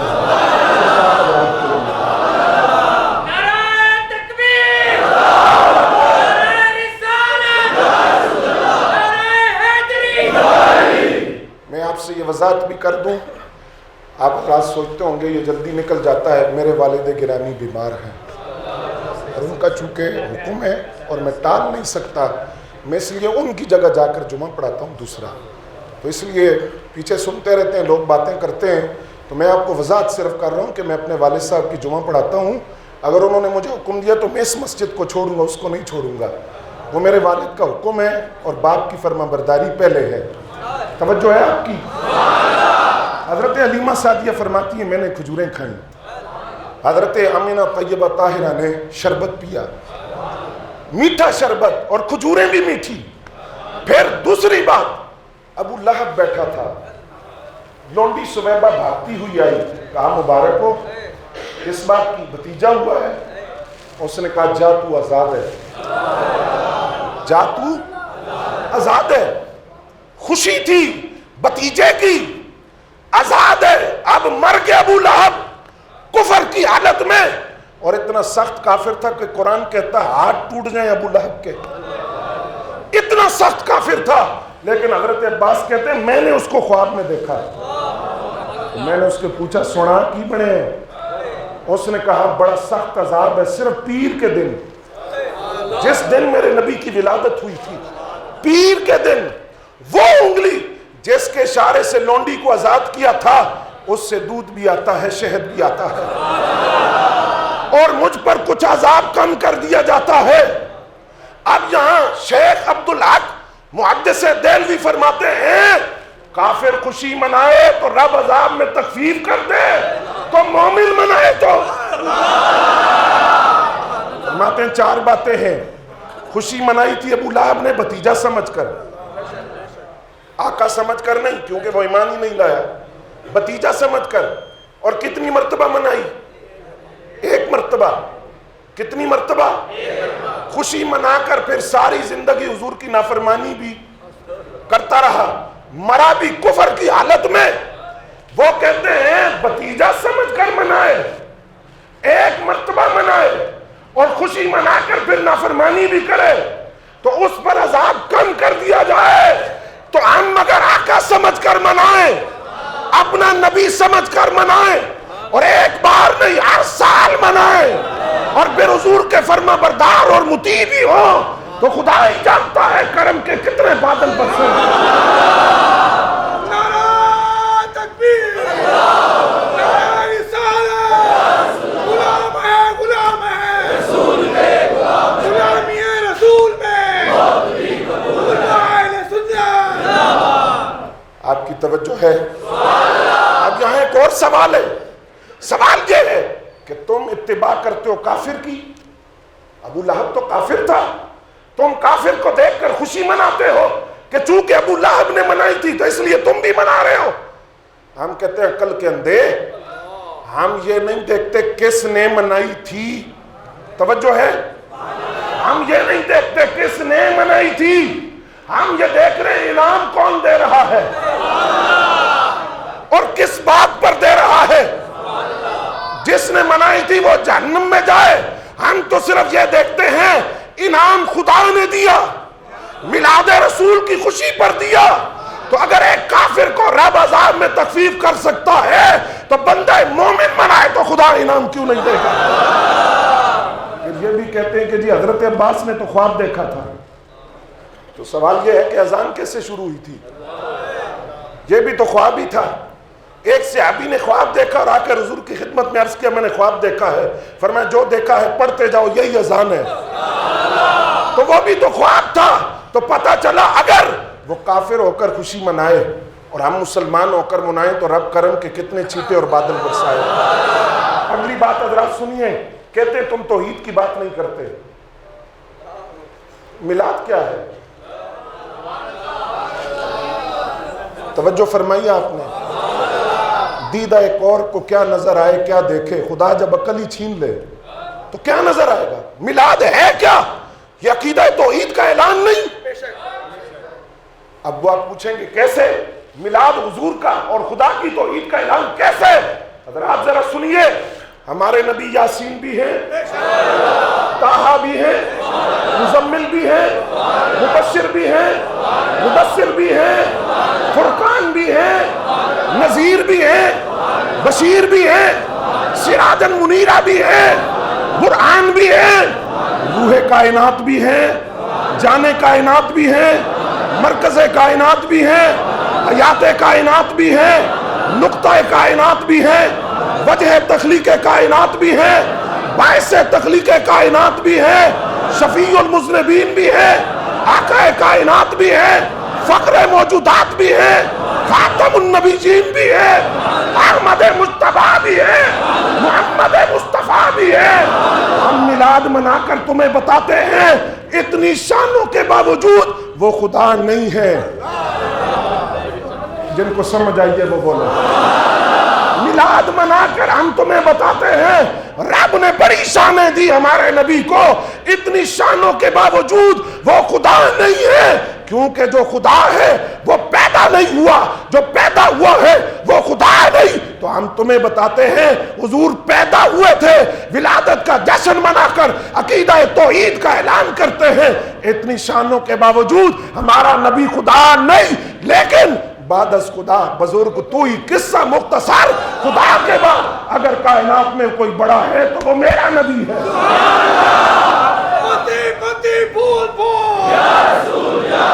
میں آپ سے یہ وضاحت بھی کر دوں، آپ رات سوچتے ہوں گے یہ جلدی نکل جاتا ہے. میرے والد گرامی بیمار ہیں اور ان کا چونکہ حکم ہے اور میں ٹال نہیں سکتا، میں اس لیے ان کی جگہ جا کر جمعہ پڑھاتا ہوں دوسرا. تو اس لیے پیچھے سنتے رہتے ہیں، لوگ باتیں کرتے ہیں، تو میں آپ کو وضاحت صرف کر رہا ہوں کہ میں اپنے والد صاحب کی جمعہ پڑھاتا ہوں. اگر انہوں نے مجھے حکم دیا تو میں اس مسجد کو چھوڑوں گا، اس کو نہیں چھوڑوں گا. وہ میرے والد کا حکم ہے اور باپ کی فرما برداری پہلے ہے. توجہ ہے آپ کی؟ حضرت حلیمہ سعدیہ فرماتی ہیں میں نے کھجوریں کھائیں، حضرت آمینہ طیبہ طاہرہ نے شربت پیا، میٹھا شربت اور کھجوریں بھی میٹھی. پھر دوسری بات، ابو لہب بیٹھا تھا، لونڈی سویبہ بھاگتی ہوئی آئی، کہا مبارک ہو، اس بات کی بھتیجا ہوا ہے؟ اس نے کہا جا تو آزاد ہے، جا تو آزاد ہے. خوشی تھی بھتیجے کی، آزاد ہے. اب مر گیا ابو لہب کفر کی حالت میں، اور اتنا سخت کافر تھا کہ قرآن کہتا ہے ہاتھ ٹوٹ جائیں ابو لہب کے، اتنا سخت کافر تھا. لیکن حضرت عباس کہتے ہیں میں نے اس کو خواب میں دیکھا، میں نے اس کے پوچھا سنا کی بنے ہیں؟ اس نے کہا بڑا سخت عذاب ہے، صرف پیر کے دن، جس دن میرے نبی کی ولادت ہوئی تھی، پیر کے دن وہ انگلی جس کے اشارے سے لونڈی کو آزاد کیا تھا، اس سے دودھ بھی آتا ہے، شہد بھی آتا ہے، اور مجھ پر کچھ عذاب کم کر دیا جاتا ہے. اب یہاں شیخ عبدالحق محدث دہلوی فرماتے ہیں کافر خوشی منائے تو رب عذاب میں تخفیف کر دے، تو مومن منائے تو. فرماتے ہیں 4 باتیں ہیں. خوشی منائی تھی ابو لہب نے بھتیجا سمجھ کر، آقا سمجھ کر نہیں کیونکہ وہ ایمان ہی نہیں لایا، بھتیجا سمجھ کر. اور کتنی مرتبہ منائی؟ 1 مرتبہ. کتنی مرتبہ؟ خوشی منا کر پھر ساری زندگی حضور کی نافرمانی بھی کرتا رہا، مرا بھی کفر کی حالت میں. وہ کہتے ہیں بھتیجا سمجھ کر منائے، 1 مرتبہ منائے اور خوشی منا کر پھر نافرمانی بھی کرے تو اس پر عذاب کم کر دیا جائے. تو ہم اگر آقا سمجھ کر منائیں، اپنا نبی سمجھ کر منائیں، اور 1 بار نہیں 8 سال منائیں، اور پھر حضور کے فرما بردار اور مطیع بھی ہو، تو خدا ہی جانتا ہے کرم کے کتنے بادل برسیں. نعرہ تکبیر، نعرہ رسالت، غلام ہے غلام ہے رسول میں، غلامی ہے رسول میں، علماء سنت. آپ کی توجہ ہے؟ اب یہاں ایک اور سوال ہے. سوال یہ ہے کہ تم اتباع کرتے ہو کافر کی. ابو لہب تو کافر تھا، تم کافر کو دیکھ کر خوشی مناتے ہو کہ چونکہ ابو لہب نے منائی تھی تو اس لیے تم بھی منا رہے ہو. ہم کہتے ہیں عقل کے اندھے، ہم یہ نہیں دیکھتے کس نے منائی تھی. توجہ ہے؟ ہم یہ نہیں دیکھتے کس نے منائی تھی، ہم یہ دیکھ رہے ہیں انعام کون دے رہا ہے اور کس بات پر دے رہا ہے۔ جس نے منائی تھی وہ جہنم میں جائے، ہم تو صرف یہ دیکھتے ہیں انعام خدا نے دیا، میلاد رسول کی خوشی پر دیا۔ تو اگر ایک کافر کو رب عذاب میں تخفیف کر سکتا ہے تو بندہ مومن منائے تو خدا انعام کیوں نہیں دے گا؟ پھر یہ بھی کہتے ہیں کہ جی حضرت عباس نے تو خواب دیکھا تھا، تو سوال یہ ہے کہ اذان کیسے شروع ہوئی تھی؟ یہ بھی تو خواب ہی تھا۔ ایک صحابی نے خواب دیکھا اور آ کر حضور کی خدمت میں عرض کیا میں نے خواب دیکھا ہے، فرمایا جو دیکھا ہے پڑھتے جاؤ یہی اذان ہے۔ تو وہ بھی تو خواب تھا۔ تو پتہ چلا اگر وہ کافر ہو کر خوشی منائے اور ہم مسلمان ہو کر منائیں تو رب کرم کے کتنے چھیٹے اور بادل برسائے۔ اگلی بات حضرات سنیے، کہتے تم توحید کی بات نہیں کرتے، میلاد کیا ہے؟ توجہ فرمائیے آپ نے، دیدہ ایک اور کو کیا نظر آئے کیا دیکھے، خدا جب عقل ہی چھین لے تو کیا نظر آئے گا؟ میلاد ہے کیا؟ یہ عقیدہ توحید کا اعلان نہیں۔ اب وہ آپ پوچھیں گے کیسے میلاد حضور کا اور خدا کی توحید کا اعلان کیسے؟ حضرات ذرا سنیے، ہمارے نبی یاسین بھی ہیں، طٰہٰ بھی ہیں، مزمل بھی ہیں، مبشر بھی ہیں، مدثر بھی ہیں، فرقان بھی ہیں، نذیر بھی ہیں، بشیر بھی ہیں، سراجا منیرہ بھی ہیں، برہان بھی ہیں، روح کائنات بھی ہیں، جان کائنات بھی ہیں، مرکز کائنات بھی ہیں، حیات کائنات بھی ہیں، نقطہ کائنات بھی ہیں، وجہ تخلیق کائنات بھی ہیں، باعث تخلیق کائنات بھی ہیں، شفیع المذنبین بھی ہیں، آقا کائنات بھی ہیں، فخر موجودات بھی ہیں، خاتم النبیین بھی ہیں، احمد مجتبیٰ بھی ہیں، محمد مصطفیٰ بھی ہیں۔ ہم میلاد منا کر تمہیں بتاتے ہیں اتنی شانوں کے باوجود وہ خدا نہیں ہے۔ جن کو سمجھ آئیے وہ بولو۔ میلاد منا کر ہم تمہیں بتاتے ہیں رب نے بڑی شانیں دی ہمارے نبی کو، اتنی شانوں کے باوجود وہ خدا نہیں ہے، کیونکہ جو خدا ہے وہ پیدا نہیں ہوا، جو پیدا ہوا ہے وہ خدا نہیں۔ تو ہم تمہیں بتاتے ہیں حضور پیدا ہوئے تھے، ولادت کا جشن منا کر عقیدہ توحید کا اعلان کرتے ہیں، اتنی شانوں کے باوجود ہمارا نبی خدا نہیں، لیکن بعد از خدا بزرگ تو ہی، قصہ مختصر، خدا کے بعد اگر کائنات میں کوئی بڑا ہے تو وہ میرا نبی ہے۔ متی بول بول یا رسول، یا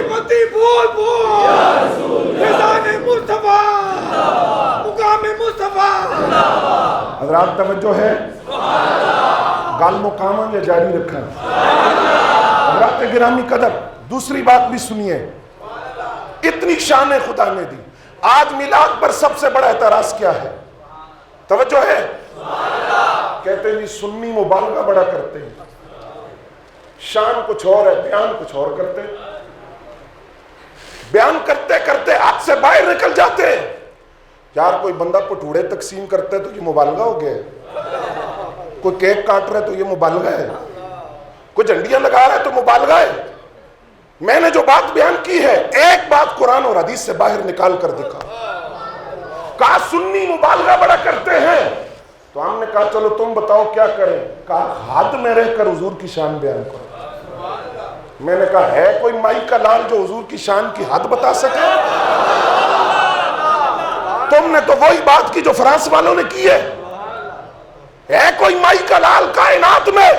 متی بول بول یا رسول، فضان مصطفیٰ، مقام مصطفیٰ۔ حضرات توجہ ہے، گال مقامہ یا جاری رکھا ہے۔ حضرات گرامی قدر، دوسری بات بھی سنیے، اتنی شان خدا نے دی۔ آج میلاد پر سب سے بڑا اعتراض کیا ہے؟ توجہ ہے، کہتے ہیں جی سنی مبالغہ بڑا کرتے ہیں، شان کچھ اور ہے، بیان کچھ اور کرتے ہیں، بیان کرتے کرتے حد سے باہر نکل جاتے ہیں۔ یار کوئی بندہ پٹوڑے تقسیم کرتا ہے تو یہ مبالغہ ہو گیا ہے، کوئی کیک کاٹ رہا ہے تو یہ مبالغہ ہے، کوئی جھنڈیاں لگا رہا ہے تو مبالغہ ہے۔ میں نے جو بات بیان کی ہے، ایک بات قرآن اور حدیث سے باہر نکال کر دکھا۔ کہا سنی مبالغہ بڑا کرتے ہیں، تو ہم نے کہا چلو تم بتاؤ کیا کریں؟ کہا حد میں رہ کر حضور کی شان بیان کرو۔ میں نے کہا ہے کوئی مائی کا لال جو حضور کی شان کی حد بتا سکے؟ تم نے تو وہی بات کی جو فرانس والوں نے کی ہے کوئی مائی کا لال کائنات میں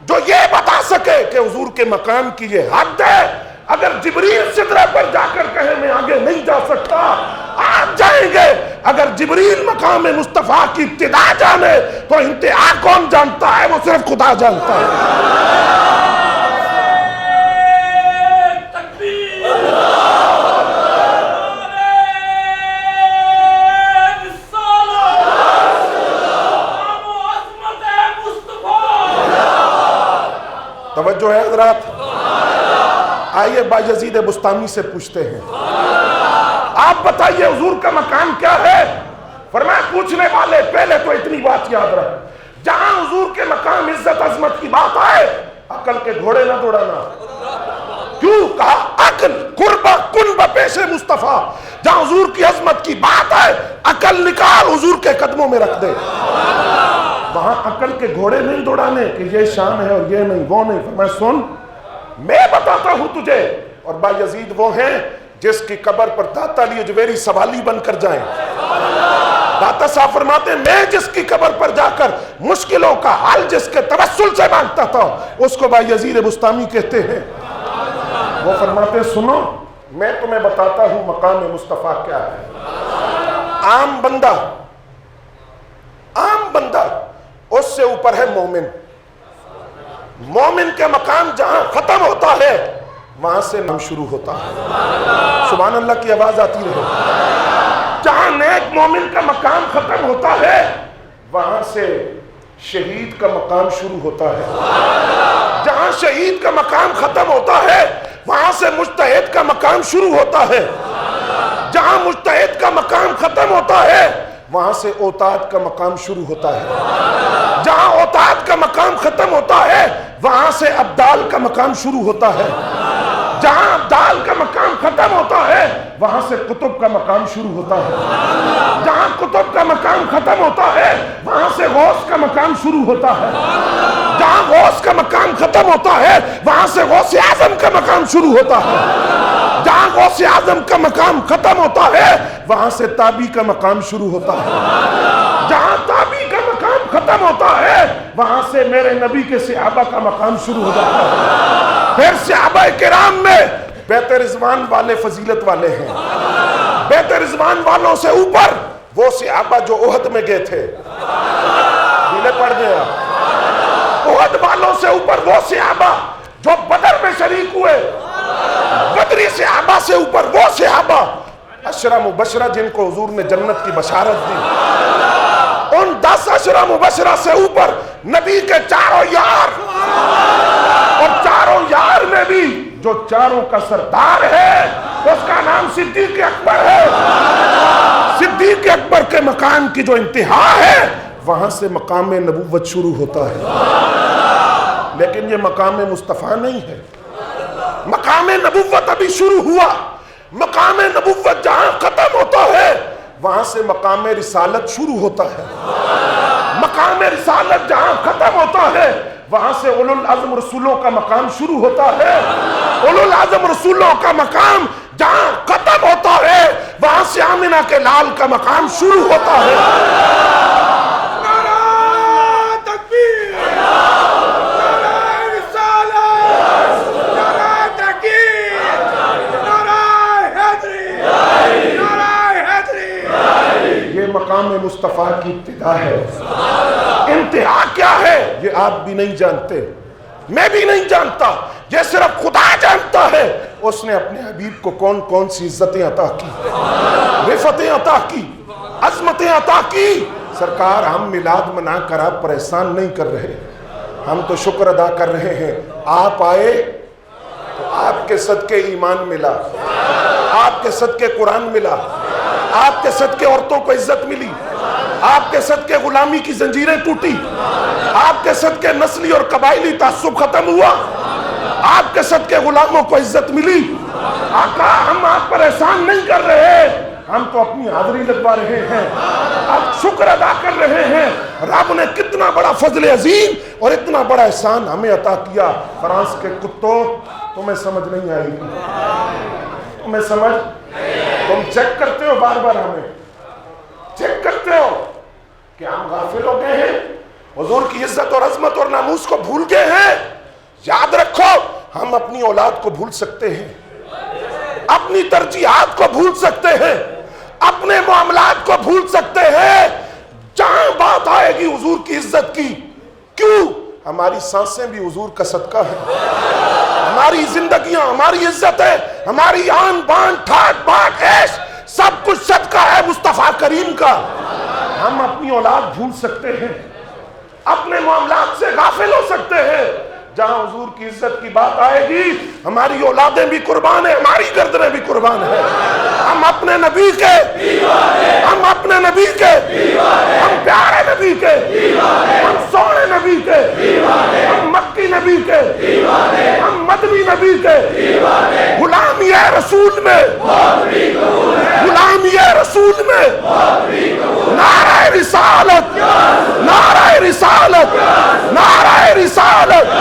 جو یہ بتا سکے کہ حضور کے مقام کی یہ حد ہے؟ اگر جبریل سدرہ پر جا کر کہے میں آگے نہیں جا سکتا، آپ جائیں گے۔ اگر جبریل مقام مصطفیٰ کی ابتدا جانے تو انتہا کون جانتا ہے؟ وہ صرف خدا جانتا ہے۔ توجہ ہے حضرات؟ آئیے بایزید بستامی سے پوچھتے ہیں، آپ بتائیے حضور کا مقام کیا ہے؟ فرمایا پوچھنے والے پہلے تو اتنی بات یاد رکھ، جہاں حضور کے مقام عزت عظمت کی بات آئے عقل کے گھوڑے نہ دوڑانا. کیوں کہا عقل قربہ کن بپیش مصطفیٰ. جہاں حضور کی عظمت کی بات ہے عقل نکال حضور کے قدموں میں رکھ دے. وہاں عقل کے گھوڑے نہیں دوڑانے کہ یہ شان ہے اور یہ نہیں وہ نہیں. فرمایا سن میں بتاتا ہوں تجھے. اور بایزید وہ ہیں جس کی قبر پر داتا علی اجویری سوالی بن کر جائیں. داتا صاحب فرماتے ہیں میں جس کی قبر پر جا کر مشکلوں کا حل جس کے توسل سے مانگتا تھا اس کو بایزید بستامی کہتے ہیں. وہ فرماتے ہیں سنو میں تمہیں بتاتا ہوں مقام مصطفیٰ کیا ہے. عام بندہ اس سے اوپر ہے مومن. مومن کے مقام جہاں ختم ہوتا ہے وہاں سے نام شروع ہوتا ہے. سبحان اللہ کی آواز آتی رہے. جہاں نیک مومن کا مقام ختم ہوتا ہے وہاں سے شہید کا مقام شروع ہوتا ہے. جہاں شہید کا مقام ختم ہوتا ہے وہاں سے مجتہد کا مقام شروع ہوتا ہے. جہاں مجتہد کا مقام ختم ہوتا ہے وہاں سے اوتاد کا مقام شروع ہوتا ہے. جہاں اوتاد کا مقام ختم ہوتا ہے وہاں سے ابدال کا مقام شروع ہوتا ہے. جہاں ابدال کا مقام ختم ہوتا ہے وہاں سے قطب کا مقام شروع ہوتا ہے. جہاں قطب کا مقام ختم ہوتا ہے وہاں سے غوث کا مقام شروع ہوتا ہے. جہاں غوث کا مقام ختم ہوتا ہے وہاں سے غوث اعظم کا مقام شروع ہوتا ہے. جہاں غوث اعظم کا مقام ختم ہوتا ہے وہاں سے تابی کا مقام شروع ہوتا ہے. جہاں تابی کا مقام ختم ہوتا ہے وہاں سے میرے نبی کے صحابہ کا مقام شروع ہو جاتا ہے. پھر صحابہ کرام میں بیت رضوان والے فضیلت والے ہیں. بیت رضوان والوں سے اوپر وہ صحابہ جو احد میں گئے تھے. دلے پڑ گیا. احد والوں سے اوپر وہ صحابہ جو بدر میں شریک ہوئے. بدری صحابہ سے اوپر وہ صحابہ عشرہ مبشرہ جن کو حضور نے جنت کی بشارت دی. ان 10 عشرہ مبشرہ سے اوپر نبی کے چاروں یار. اور چاروں یار میں بھی جو چاروں کا سردار ہے اس کا نام صدیق اکبر ہے. صدیق اکبر کے مقام کی جو انتہا ہے وہاں سے مقام نبوت شروع ہوتا ہے. لیکن یہ مقام مصطفیٰ نہیں ہے. مقام نبوت ابھی شروع ہوا. مقام نبوت جہاں ختم ہوتا ہے وہاں سے مقام رسالت شروع ہوتا ہے. مقام رسالت جہاں ختم ہوتا ہے وہاں سے اولو العزم رسولوں کا مقام شروع ہوتا ہے. اولو العزم رسولوں کا مقام جہاں ختم ہوتا ہے وہاں سے آمنہ کے لال کا مقام شروع ہوتا ہے. نعرہ تکبیر، نعرہ رسالت، نعرہ تحقیق، نعرہ حیدری، نعرہ حیدری. یہ مقام مصطفیٰ کی ابتدا ہے. انتہا کیا ہے یہ آپ بھی نہیں جانتے, میں بھی نہیں جانتا, یہ صرف خدا جانتا ہے. اس نے اپنے حبیب کو کون کون سی عزتیں عطا کی, رفتیں عطا کی, عظمتیں عطا کی. سرکار ہم میلاد منا کر آپ پر احسان نہیں کر رہے, ہم تو شکر ادا کر رہے ہیں. آپ آئے تو آپ کے صدقے ایمان ملا, آپ کے صدقے قرآن ملا, آپ کے صدقے عورتوں کو عزت ملی, آپ کے صدقے غلامی کی زنجیریں ٹوٹی, آپ کے صدقے نسلی اور قبائلی تعصب ختم ہوا, آپ کے صدقے غلاموں کو عزت ملی. آقا ہم آپ پر احسان نہیں کر رہے, ہم تو اپنی حاضری لگوا رہے ہیں, آپ شکر ادا کر رہے ہیں. رب نے کتنا بڑا فضل عظیم اور اتنا بڑا احسان ہمیں عطا کیا. فرانس کے کتوں تمہیں سمجھ نہیں آئی, تمہیں سمجھ, تم چیک کرتے ہو بار بار, ہمیں چیک کرتے ہو کہ ہم غافل ہو گئے ہیں, حضور کی عزت اور عظمت اور ناموس کو بھول گئے ہیں. یاد رکھو ہم اپنی اولاد کو بھول سکتے ہیں, اپنی ترجیحات کو بھول سکتے ہیں, اپنے معاملات کو بھول سکتے ہیں. جہاں بات آئے گی حضور کی عزت کی, کیوں ہماری سانسیں بھی حضور کا صدقہ ہے, ہماری زندگیاں, ہماری عزت ہے, ہماری آن بان ٹھاٹ باٹ عیش سب کچھ صدقہ ہے مصطفیٰ کریم کا. ہم اپنی اولاد بھول سکتے ہیں, اپنے معاملات سے غافل ہو سکتے ہیں. جہاں حضور کی عزت کی بات آئے گی ہماری اولادیں بھی قربان ہیں, ہماری گردنیں بھی قربان ہیں, ہم اپنے نبی کے ہم اپنے نبی کے ہم پیارے نبی کے ہم سونے نبی کے ہم مکی نبی کے ہم مدنی نبی کے غلامی رسول میں غلامی رسول میں نعرہ رسالت نعرہ رسالت نعرہ رسالت